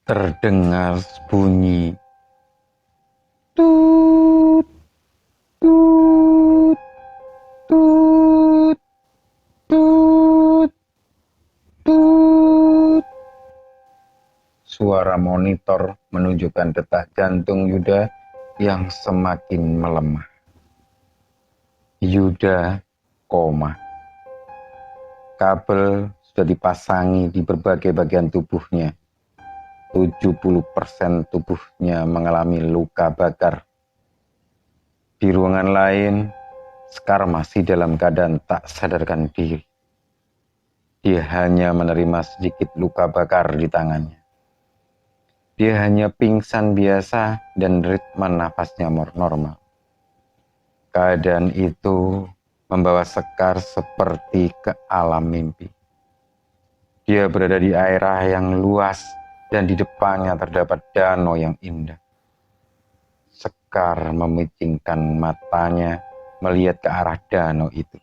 Terdengar bunyi tut, tut, tut, tut, tut. Suara monitor menunjukkan detak jantung Yuda yang semakin melemah. Yuda koma. Kabel sudah dipasangi di berbagai bagian tubuhnya. 70% tubuhnya mengalami luka bakar. Di ruangan lain, Sekar masih dalam keadaan tak sadarkan diri. Dia hanya menerima sedikit luka bakar di tangannya. Dia hanya pingsan biasa dan ritme nafasnya normal. Keadaan itu membawa Sekar seperti ke alam mimpi. Dia berada di daerah yang luas dan di depannya terdapat danau yang indah. Sekar memicingkan matanya melihat ke arah danau itu.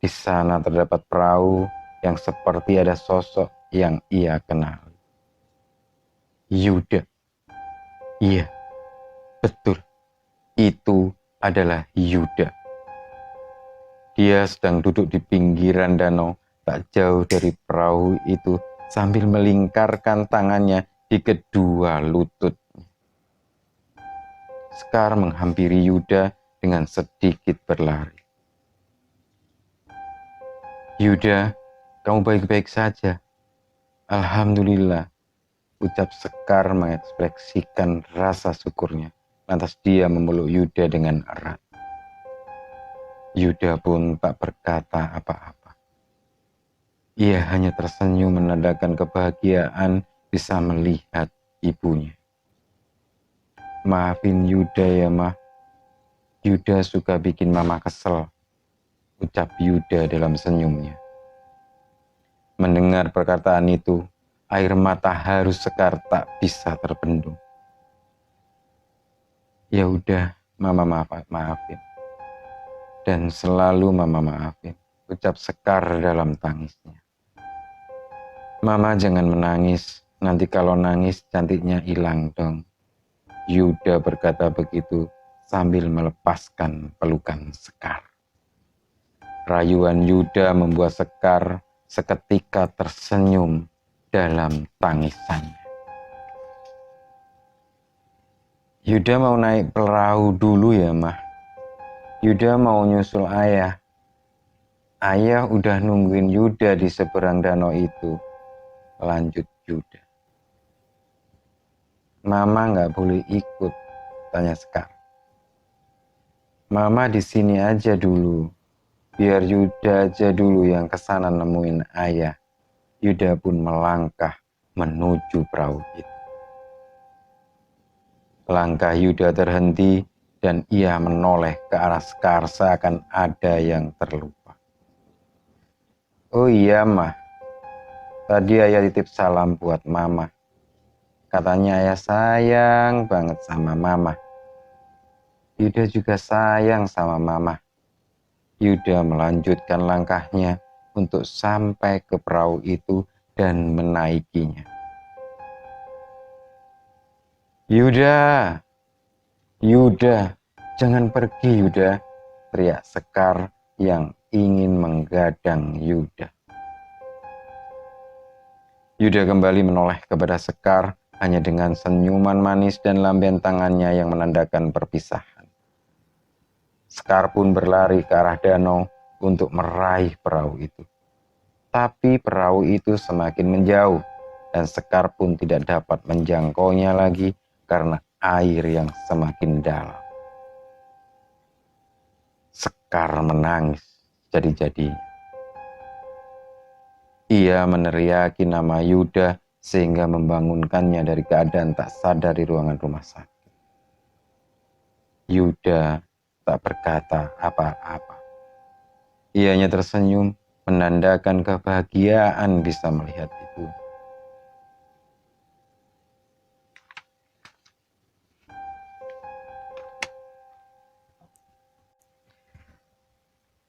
Di sana terdapat perahu yang seperti ada sosok yang ia kenal. Yuda. Iya, betul. Itu adalah Yuda. Dia sedang duduk di pinggiran danau tak jauh dari perahu itu sambil melingkarkan tangannya di kedua lutut. Sekar menghampiri Yuda dengan sedikit berlari. Yuda, kamu baik-baik saja. Alhamdulillah, ucap Sekar mengekspresikan rasa syukurnya. Lantas dia memeluk Yuda dengan erat. Yuda pun tak berkata apa-apa. Ia hanya tersenyum menandakan kebahagiaan bisa melihat ibunya. Maafin Yuda ya, Mah. Yuda suka bikin Mama kesel, ucap Yuda dalam senyumnya. Mendengar perkataan itu, air mata haru Sekar tak bisa terbendung. Ya udah, Mama maafin. Dan selalu Mama maafin, ucap Sekar dalam tangisnya. Mama jangan menangis, nanti kalau nangis cantiknya hilang dong. Yuda berkata begitu sambil melepaskan pelukan Sekar. Rayuan Yuda membuat Sekar seketika tersenyum dalam tangisannya. Yuda mau naik perahu dulu ya, Mah. Yuda mau nyusul ayah. Ayah udah nungguin Yuda di seberang danau itu. Lanjut Yuda. Mama nggak boleh ikut, tanya Sekar. Mama di sini aja dulu. Biar Yuda aja dulu yang kesana nemuin ayah. Yuda pun melangkah menuju perahu itu. Langkah Yuda terhenti dan ia menoleh ke arah Sekar seakan ada yang terlupa. Oh iya, Mah. Tadi ayah titip salam buat Mama. Katanya ayah sayang banget sama Mama. Yuda juga sayang sama Mama. Yuda melanjutkan langkahnya untuk sampai ke perahu itu dan menaikinya. Yuda, Yuda, jangan pergi Yuda, teriak Sekar yang ingin menggadang Yuda. Yuda kembali menoleh kepada Sekar hanya dengan senyuman manis dan lambaian tangannya yang menandakan perpisahan. Sekar pun berlari ke arah danau untuk meraih perahu itu. Tapi perahu itu semakin menjauh dan Sekar pun tidak dapat menjangkaunya lagi karena air yang semakin dalam. Sekar menangis jadi-jadinya. Ia meneriaki nama Yuda sehingga membangunkannya dari keadaan tak sadar di ruangan rumah sakit. Yuda tak berkata apa-apa. Ianya tersenyum menandakan kebahagiaan bisa melihat itu.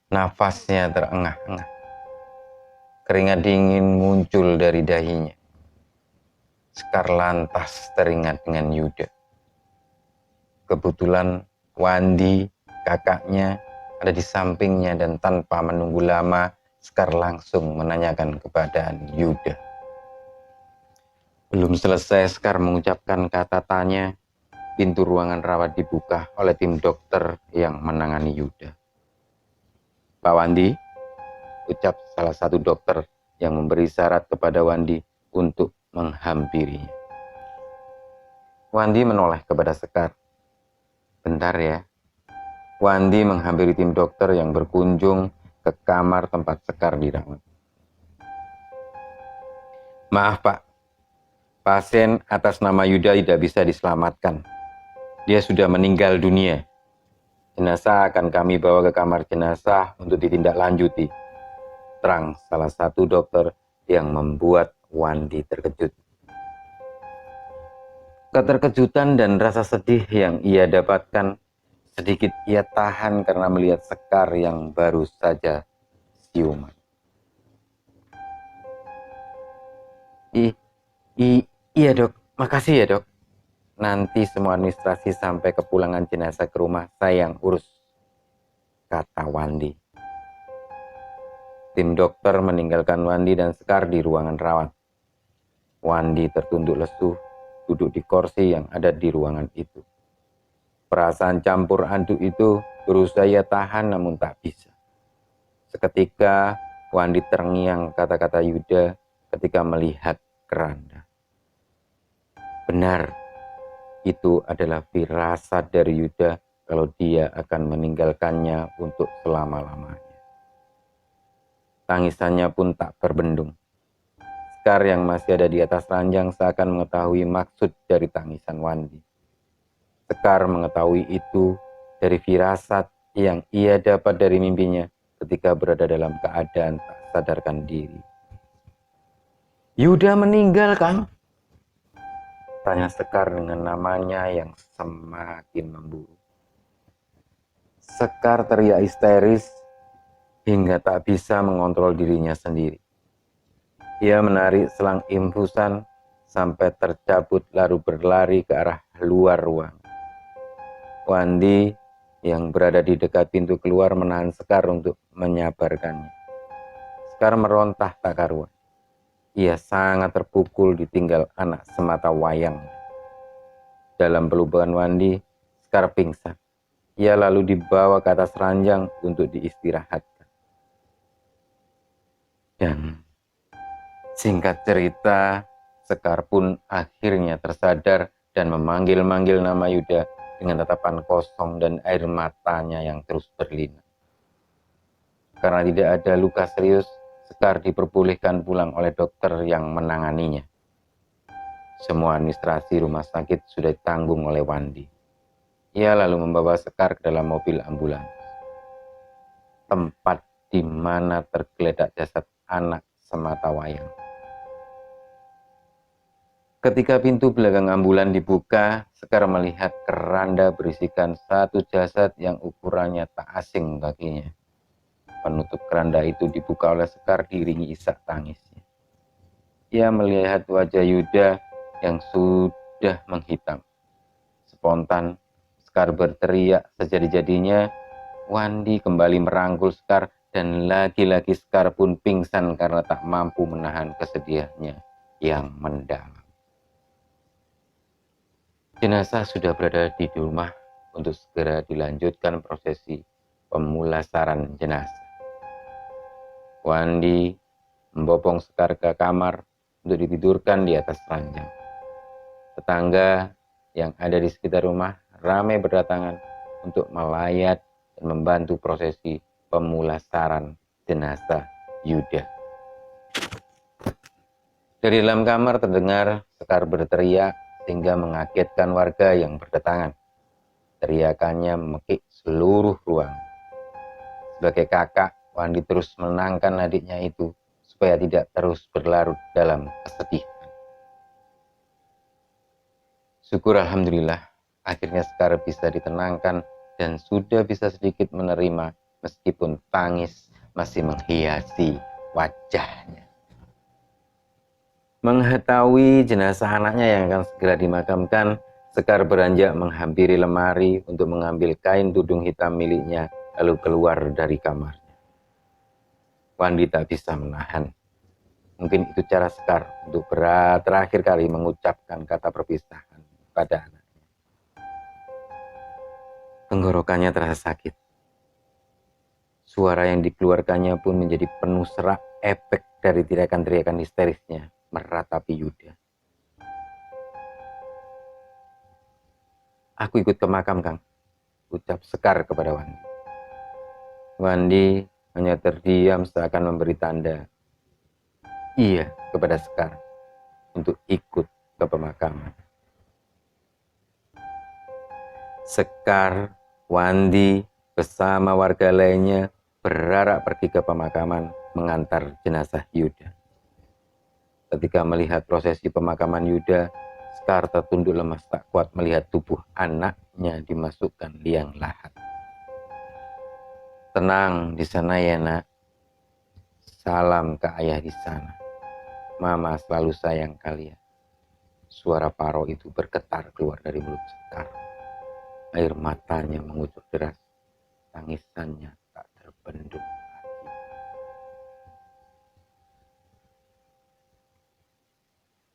Nafasnya terengah-engah. Keringat dingin muncul dari dahinya. Sekar lantas teringat dengan Yuda. Kebetulan Wandi, kakaknya, ada di sampingnya dan tanpa menunggu lama, Sekar langsung menanyakan keadaan Yuda. Belum selesai Sekar mengucapkan kata tanya, pintu ruangan rawat dibuka oleh tim dokter yang menangani Yuda. Pak Wandi, ucap salah satu dokter yang memberi syarat kepada Wandi untuk menghampirinya. Wandi menoleh kepada Sekar. Bentar ya. Wandi menghampiri tim dokter yang berkunjung ke kamar tempat Sekar dirawat. Maaf Pak, pasien atas nama Yuda tidak bisa diselamatkan. Dia sudah meninggal dunia. Jenazah akan kami bawa ke kamar jenazah untuk ditindaklanjuti. Terang salah satu dokter yang membuat Wandi terkejut. Keterkejutan dan rasa sedih yang ia dapatkan sedikit ia tahan karena melihat Sekar yang baru saja siuman. Iya dok, makasih ya dok. Nanti semua administrasi sampai kepulangan jenazah ke rumah saya yang urus, kata Wandi. Tim dokter meninggalkan Wandi dan Sekar di ruangan rawat. Wandi tertunduk lesu, duduk di kursi yang ada di ruangan itu. Perasaan campur aduk itu berusaha ia tahan namun tak bisa. Seketika Wandi terngiang kata-kata Yuda ketika melihat keranda. Benar, itu adalah firasat dari Yuda kalau dia akan meninggalkannya untuk selama-lamanya. Tangisannya pun tak berbendung. Sekar yang masih ada di atas ranjang seakan mengetahui maksud dari tangisan Wandi. Sekar mengetahui itu dari firasat yang ia dapat dari mimpinya ketika berada dalam keadaan tak sadarkan diri. Yuda meninggal, Kang? Tanya Sekar dengan namanya yang semakin memburu. Sekar teriak histeris hingga tak bisa mengontrol dirinya sendiri. Ia menarik selang infusan sampai tercabut lalu berlari ke arah luar ruang. Wandi yang berada di dekat pintu keluar menahan Sekar untuk menyabarkannya. Sekar merontah tak karuan. Ia sangat terpukul ditinggal anak semata wayang. Dalam pelubangan Wandi, Sekar pingsan. Ia lalu dibawa ke atas ranjang untuk diistirahatkan. Dan singkat cerita, Sekar pun akhirnya tersadar dan memanggil-manggil nama Yuda dengan tatapan kosong dan air matanya yang terus berlinang. Karena tidak ada luka serius, Sekar diperbolehkan pulang oleh dokter yang menanganinya. Semua administrasi rumah sakit sudah ditanggung oleh Wandi. Ia lalu membawa Sekar ke dalam mobil ambulans. Tempat di mana tergeletak jasad anak sematawayang. Ketika pintu belakang ambulan dibuka, Sekar melihat keranda berisikan satu jasad yang ukurannya tak asing baginya. Penutup keranda itu dibuka oleh Sekar diiringi isak tangisnya. Ia melihat wajah Yuda yang sudah menghitam. Spontan, Sekar berteriak sejadi-jadinya. Wandi kembali merangkul Sekar dan lagi-lagi Sekar pun pingsan karena tak mampu menahan kesedihannya yang mendalam. Jenazah sudah berada di rumah untuk segera dilanjutkan prosesi pemulasaran jenazah. Wandi membopong Sekar ke kamar untuk ditidurkan di atas ranjang. Tetangga yang ada di sekitar rumah ramai berdatangan untuk melayat dan membantu prosesi pemulasaran jenazah Yuda. Dari dalam kamar terdengar Sekar berteriak sehingga mengagetkan warga yang berdatangan. Teriakannya memekik seluruh ruang. Sebagai kakak, Wandi terus menenangkan adiknya itu supaya tidak terus berlarut dalam kesedihan. Syukur alhamdulillah, akhirnya Sekar bisa ditenangkan dan sudah bisa sedikit menerima meskipun tangis masih menghiasi wajahnya. Mengetahui jenazah anaknya yang akan segera dimakamkan, Sekar beranjak menghampiri lemari untuk mengambil kain tudung hitam miliknya lalu keluar dari kamarnya. Wandi tak bisa menahan. Mungkin itu cara Sekar untuk terakhir kali mengucapkan kata perpisahan pada anaknya. Tenggorokannya terasa sakit. Suara yang dikeluarkannya pun menjadi penuh serak efek dari teriakan-teriakan histerisnya meratapi Yuda. Aku ikut ke makam, Kang, ucap Sekar kepada Wandi. Wandi hanya terdiam seakan memberi tanda iya kepada Sekar untuk ikut ke pemakaman. Sekar, Wandi bersama warga lainnya berarak pergi ke pemakaman mengantar jenazah Yuda. Ketika melihat prosesi pemakaman Yuda, Sekar tertunduk lemas tak kuat melihat tubuh anaknya dimasukkan liang lahat. Tenang di sana ya nak. Salam ke ayah di sana. Mama selalu sayang kalian. Suara Paro itu bergetar keluar dari mulut Sekar. Air matanya mengucur deras. Tangisannya tak terbendung.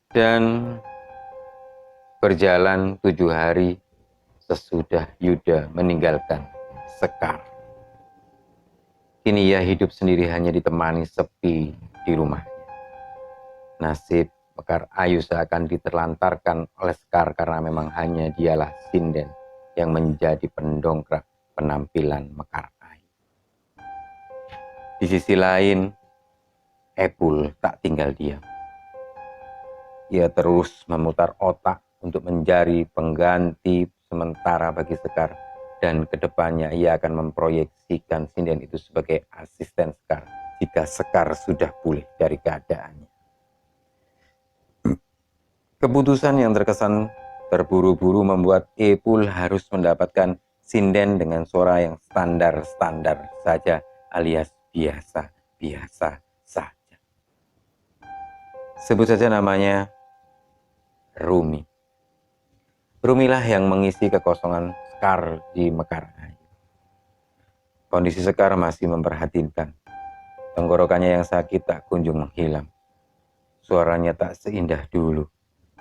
Dan berjalan 7 hari, sesudah Yuda meninggalkan Sekar. Kini ia hidup sendiri hanya ditemani sepi di rumahnya. Nasib Mekar Ayu seakan diterlantarkan oleh Sekar karena memang hanya dialah sinden yang menjadi pendongkrak penampilan Mekar Ayu. Di sisi lain, Epul tak tinggal diam. Ia terus memutar otak untuk mencari pengganti sementara bagi Sekar, dan kedepannya ia akan memproyeksikan sinden itu sebagai asisten Sekar jika Sekar sudah pulih dari keadaannya. Keputusan yang terkesan terburu-buru membuat Epul harus mendapatkan sinden dengan suara yang standar-standar saja alias biasa-biasa saja. Sebut saja namanya Rumi. Rumilah yang mengisi kekosongan Sekar di Mekar Ayu. Kondisi Sekar masih memprihatinkan. Tenggorokannya yang sakit tak kunjung menghilang. Suaranya tak seindah dulu.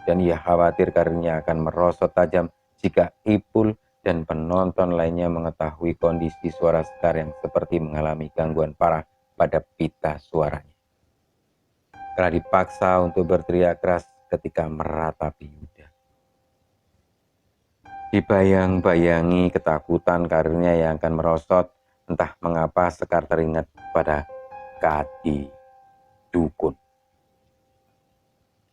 Dan ia khawatir karirnya akan merosot tajam jika Ipul dan penonton lainnya mengetahui kondisi suara Sekar yang seperti mengalami gangguan parah pada pita suaranya. Karena dipaksa untuk berteriak keras ketika meratapi Yuda. Dibayang-bayangi ketakutan karirnya yang akan merosot, entah mengapa Sekar teringat pada Kadi Dukun.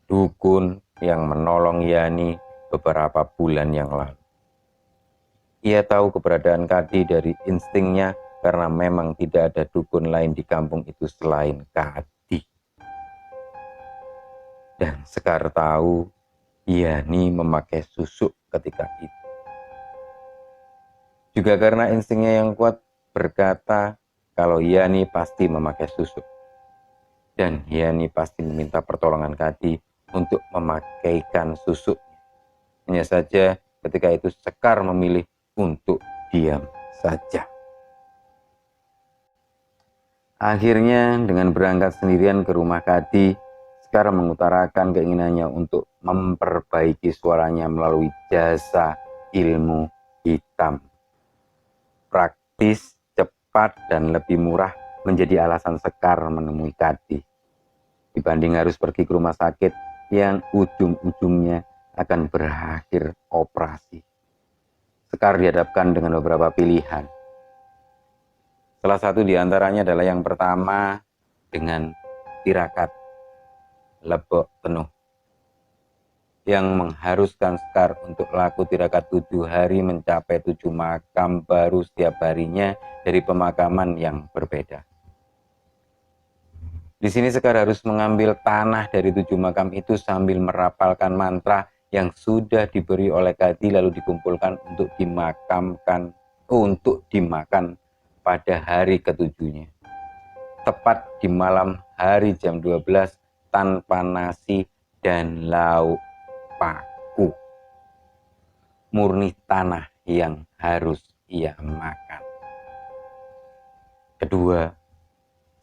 Dukun yang menolong Yani beberapa bulan yang lalu. Ia tahu keberadaan Kadi dari instingnya karena memang tidak ada dukun lain di kampung itu selain Kadi. Dan Sekar tahu Yani memakai susuk ketika itu. Juga karena instingnya yang kuat berkata kalau Yani pasti memakai susuk. Dan Yani pasti meminta pertolongan Kadi untuk memakaikan susuk. Hanya saja ketika itu Sekar memilih untuk diam saja. Akhirnya dengan berangkat sendirian ke rumah Kadi, Sekar mengutarakan keinginannya untuk memperbaiki suaranya melalui jasa ilmu hitam. Praktis, cepat, dan lebih murah menjadi alasan Sekar menemui Kadi. Dibanding harus pergi ke rumah sakit yang ujung-ujungnya akan berakhir operasi. Sekar dihadapkan dengan beberapa pilihan. Salah satu di antaranya adalah yang pertama dengan tirakat lebok penuh yang mengharuskan Sekar untuk laku tirakat 7 hari mencapai 7 makam baru setiap harinya dari pemakaman yang berbeda. Di sini Sekar harus mengambil tanah dari 7 makam itu sambil merapalkan mantra yang sudah diberi oleh Kadi lalu dikumpulkan untuk dimakan pada hari ketujuhnya. Tepat di malam hari jam 12 tanpa nasi dan lauk paku. Murni tanah yang harus ia makan. Kedua,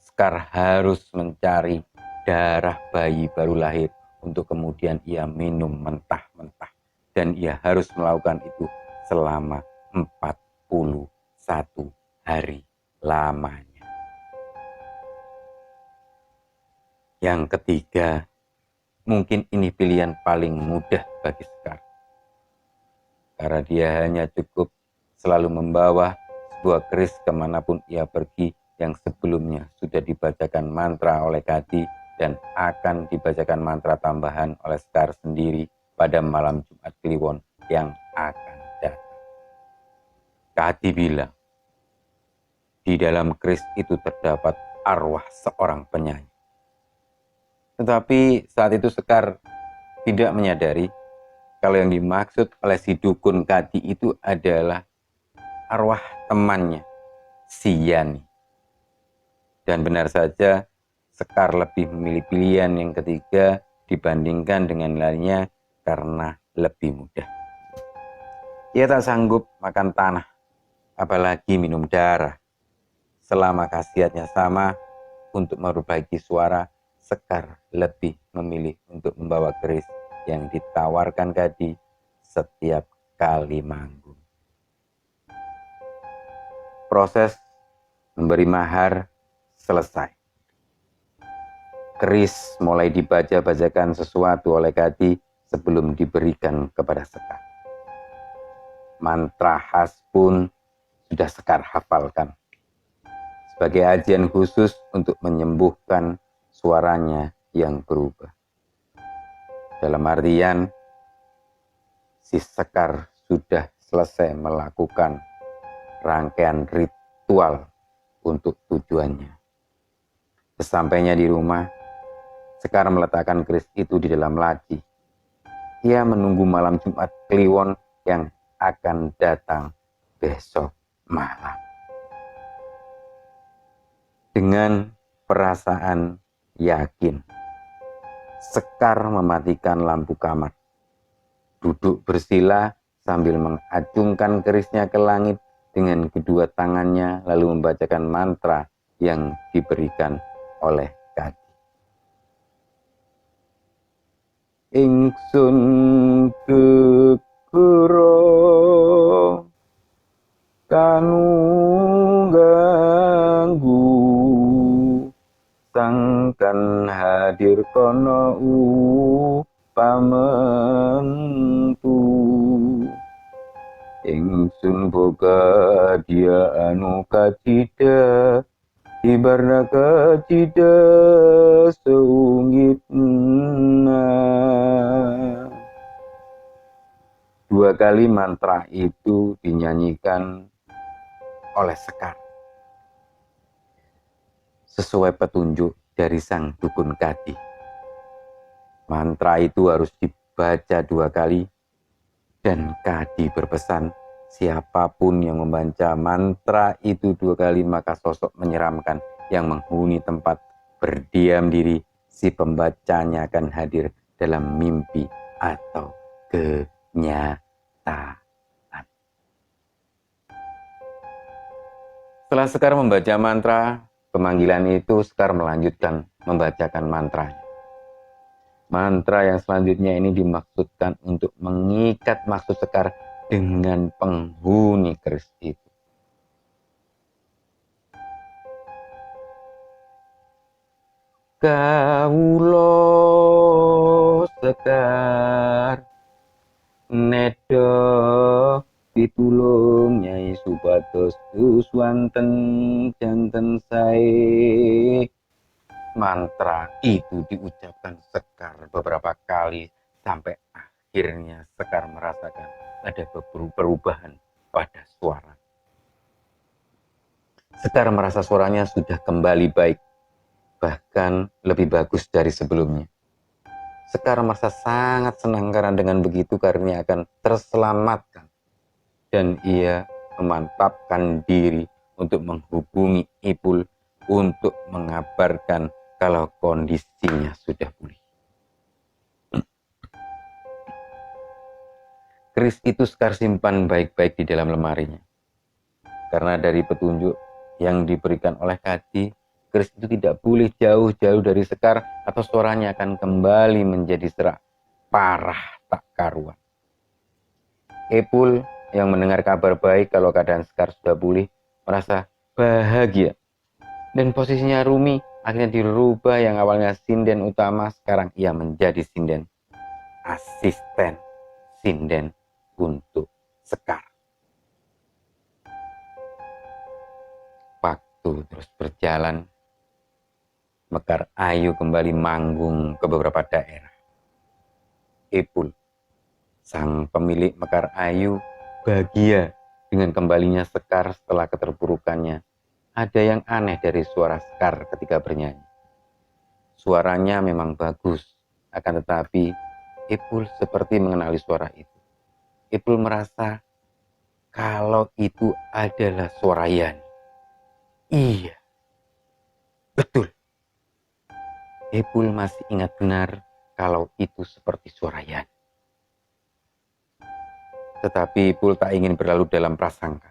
Sekar harus mencari darah bayi baru lahir untuk kemudian ia minum mentah-mentah. Dan ia harus melakukan itu selama 41 hari lamanya. Yang ketiga, mungkin ini pilihan paling mudah bagi Sekar. Karena dia hanya cukup selalu membawa sebuah keris kemanapun ia pergi yang sebelumnya sudah dibacakan mantra oleh Kadi dan akan dibacakan mantra tambahan oleh Sekar sendiri pada malam Jumat Kliwon yang akan datang. Kadi bilang, di dalam keris itu terdapat arwah seorang penyanyi. Tetapi saat itu Sekar tidak menyadari kalau yang dimaksud oleh si dukun Kadi itu adalah arwah temannya, si Yani. Dan benar saja, Sekar lebih memilih pilihan yang ketiga dibandingkan dengan lainnya karena lebih mudah. Ia tak sanggup makan tanah, apalagi minum darah. Selama khasiatnya sama, untuk memperbaiki suara, Sekar lebih memilih untuk membawa keris yang ditawarkan Kadi setiap kali manggung. Proses memberi mahar selesai. Keris mulai dibaca-bacakan sesuatu oleh Kadi sebelum diberikan kepada Sekar. Mantra khas pun sudah Sekar hafalkan sebagai ajian khusus untuk menyembuhkan suaranya yang berubah. Dalam artian, si Sekar sudah selesai melakukan rangkaian ritual untuk tujuannya. Sesampainya di rumah, Sekar meletakkan keris itu di dalam laci. Ia menunggu malam Jumat Kliwon yang akan datang besok malam. Dengan perasaan yakin, Sekar mematikan lampu kamar. Duduk bersila sambil mengacungkan kerisnya ke langit dengan kedua tangannya, lalu membacakan mantra yang diberikan oleh Kadi. Ingsun gegara kanunggangu sangkan hadir kono pamentu. Ingsun boga dia anu kacida ibarna kacida seungitna. Dua kali mantra itu dinyanyikan oleh Sekar sesuai petunjuk dari sang dukun Kadi. Mantra itu harus dibaca 2 kali dan Kadi berpesan siapapun yang membaca mantra itu 2 kali maka sosok menyeramkan yang menghuni tempat berdiam diri si pembacanya akan hadir dalam mimpi atau kenyataan. Setelah Sekar membaca mantra pemanggilan itu, Sekar melanjutkan membacakan mantranya. Mantra yang selanjutnya ini dimaksudkan untuk mengikat maksud Sekar dengan penghuni keris itu. Kawula Sekar nedo pitulung Nyai supados swanten janten sae. Mantra itu diucapkan Sekar beberapa kali sampai akhirnya Sekar merasakan ada perubahan pada suara. Sekar merasa suaranya sudah kembali baik, bahkan lebih bagus dari sebelumnya. Sekar merasa sangat senang karena dengan begitu karirnya akan terselamatkan. Dan ia memantapkan diri untuk menghubungi Ipul untuk mengabarkan kalau kondisinya sudah pulih. Keris itu Sekar simpan baik-baik di dalam lemarinya. Karena dari petunjuk yang diberikan oleh Kadi, keris itu tidak boleh jauh-jauh dari Sekar atau suaranya akan kembali menjadi serak parah tak karuan. Ipul yang mendengar kabar baik kalau keadaan Sekar sudah pulih merasa bahagia. Dan posisinya Rumi akhirnya dirubah, yang awalnya sinden utama sekarang ia menjadi sinden asisten sinden untuk Sekar. Waktu terus berjalan, Mekar Ayu kembali manggung ke beberapa daerah. Ipul, sang pemilik Mekar Ayu, bahagia dengan kembalinya Sekar setelah keterpurukannya. Ada yang aneh dari suara Sekar ketika bernyanyi. Suaranya memang bagus, akan tetapi Ipul seperti mengenali suara itu. Ipul merasa kalau itu adalah suara Yani. Iya, betul. Ipul masih ingat benar kalau itu seperti suara Yani. Tetapi Ipul tak ingin berlalu dalam prasangka.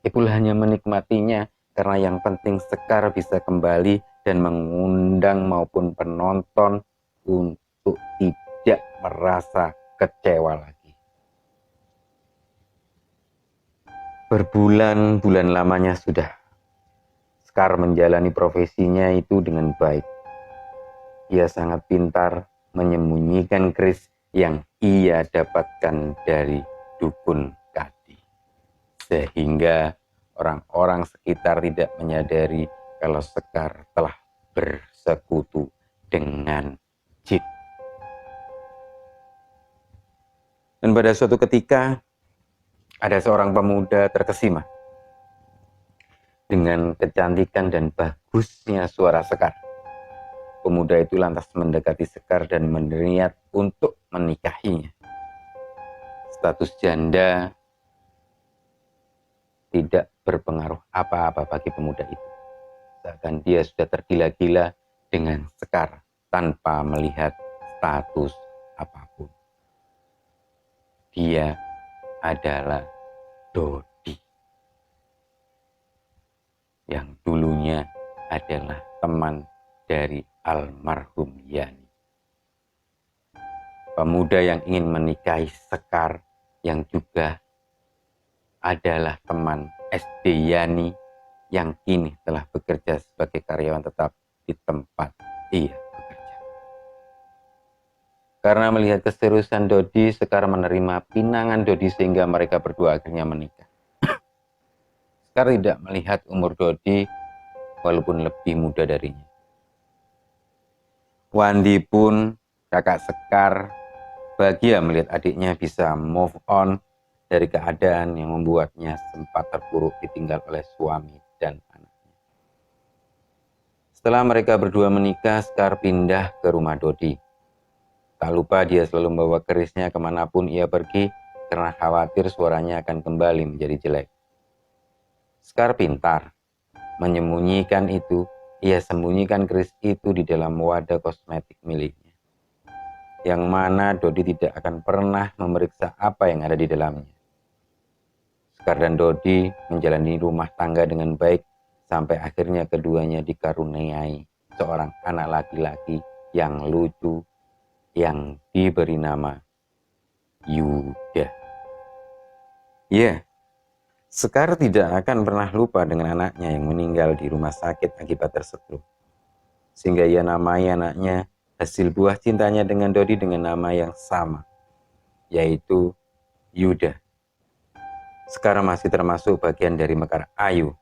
Ipul hanya menikmatinya karena yang penting Sekar bisa kembali dan mengundang maupun penonton untuk tidak merasa kecewa lagi. Berbulan-bulan lamanya sudah Sekar menjalani profesinya itu dengan baik. Ia sangat pintar menyembunyikan keris yang ia dapatkan dari dukun Kadi. Sehingga orang-orang sekitar tidak menyadari kalau Sekar telah bersekutu dengan jin. Dan pada suatu ketika ada seorang pemuda terkesima dengan kecantikan dan bagusnya suara Sekar. Pemuda itu lantas mendekati Sekar dan berniat untuk menikahinya. Status janda tidak berpengaruh apa-apa bagi pemuda itu. Seakan dia sudah tergila-gila dengan Sekar tanpa melihat status apapun. Dia adalah Dodi, yang dulunya adalah teman dari almarhum Yani. Pemuda yang ingin menikahi Sekar yang juga adalah teman SD Yani yang kini telah bekerja sebagai karyawan tetap di tempat ia bekerja. Karena melihat keseriusan Dodi, Sekar menerima pinangan Dodi sehingga mereka berdua akhirnya menikah. Sekar tidak melihat umur Dodi walaupun lebih muda darinya. Wandi pun, kakak Sekar, bahagia melihat adiknya bisa move on dari keadaan yang membuatnya sempat terpuruk ditinggal oleh suami dan anaknya. Setelah mereka berdua menikah, Sekar pindah ke rumah Dodi. Tak lupa dia selalu membawa kerisnya kemanapun ia pergi karena khawatir suaranya akan kembali menjadi jelek. Sekar pintar menyembunyikan itu. Ia sembunyikan keris itu di dalam wadah kosmetik miliknya, yang mana Dodi tidak akan pernah memeriksa apa yang ada di dalamnya. Sekar dan Dodi menjalani rumah tangga dengan baik sampai akhirnya keduanya dikaruniai seorang anak laki-laki yang lucu yang diberi nama Yuda. Ya, Sekar tidak akan pernah lupa dengan anaknya yang meninggal di rumah sakit akibat tersetruk. Sehingga ia namai anaknya hasil buah cintanya dengan Dodi dengan nama yang sama, yaitu Yuda. Sekar masih termasuk bagian dari Mekar Ayu,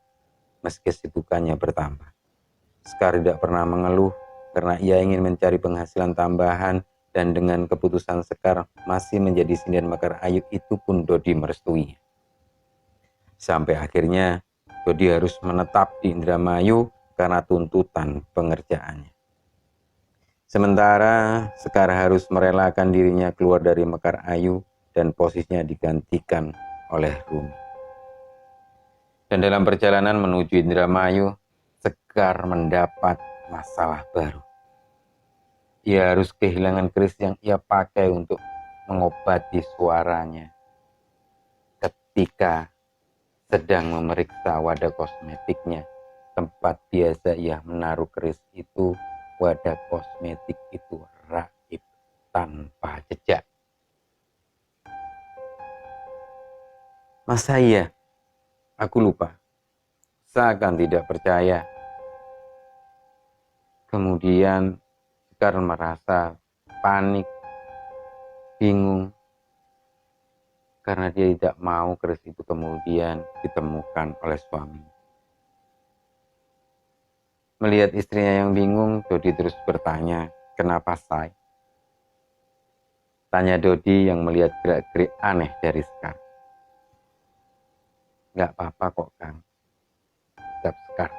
meski kesibukannya bertambah. Sekar tidak pernah mengeluh karena ia ingin mencari penghasilan tambahan, dan dengan keputusan Sekar masih menjadi sinden Mekar Ayu itu pun Dodi merestuinya. Sampai akhirnya Dodi harus menetap di Indramayu karena tuntutan pengerjaannya. Sementara Sekar harus merelakan dirinya keluar dari Mekar Ayu dan posisinya digantikan oleh Rumi. Dan dalam perjalanan menuju Indramayu, Sekar mendapat masalah baru. Ia harus kehilangan keris yang ia pakai untuk mengobati suaranya ketika sedang memeriksa wadah kosmetiknya. Tempat biasa ia menaruh keris itu, wadah kosmetik itu raib tanpa jejak. Masa iya? Aku lupa. Seakan tidak percaya. Kemudian Sekar merasa panik, bingung, karena dia tidak mau keris itu kemudian ditemukan oleh suami. Melihat istrinya yang bingung, Dodi terus bertanya, "Kenapa, Say?" Tanya Dodi yang melihat gerak-gerik aneh dari Sekar. "Gak apa-apa kok, Kang," jawab Sekar.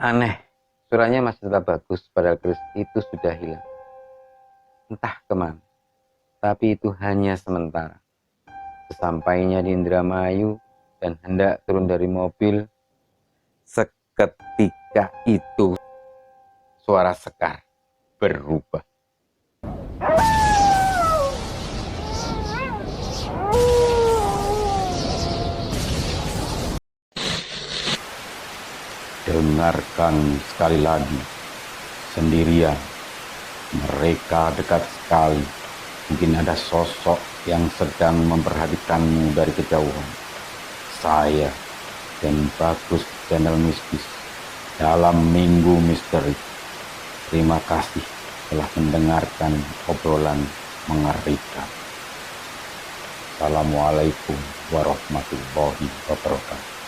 "Aneh, suaranya masih tetap bagus padahal keris itu sudah hilang. Entah kemana, tapi itu hanya sementara." Sesampainya di Indramayu dan hendak turun dari mobil, seketika itu suara Sekar berubah. Dengarkan sekali lagi, sendirian, mereka dekat sekali, Mungkin ada sosok yang sedang memperhatikanmu dari kejauhan. Saya dan Bagus Channel Mistis dalam Minggu Misteri. Terima kasih telah mendengarkan obrolan mengerikan. Assalamualaikum warahmatullahi wabarakatuh.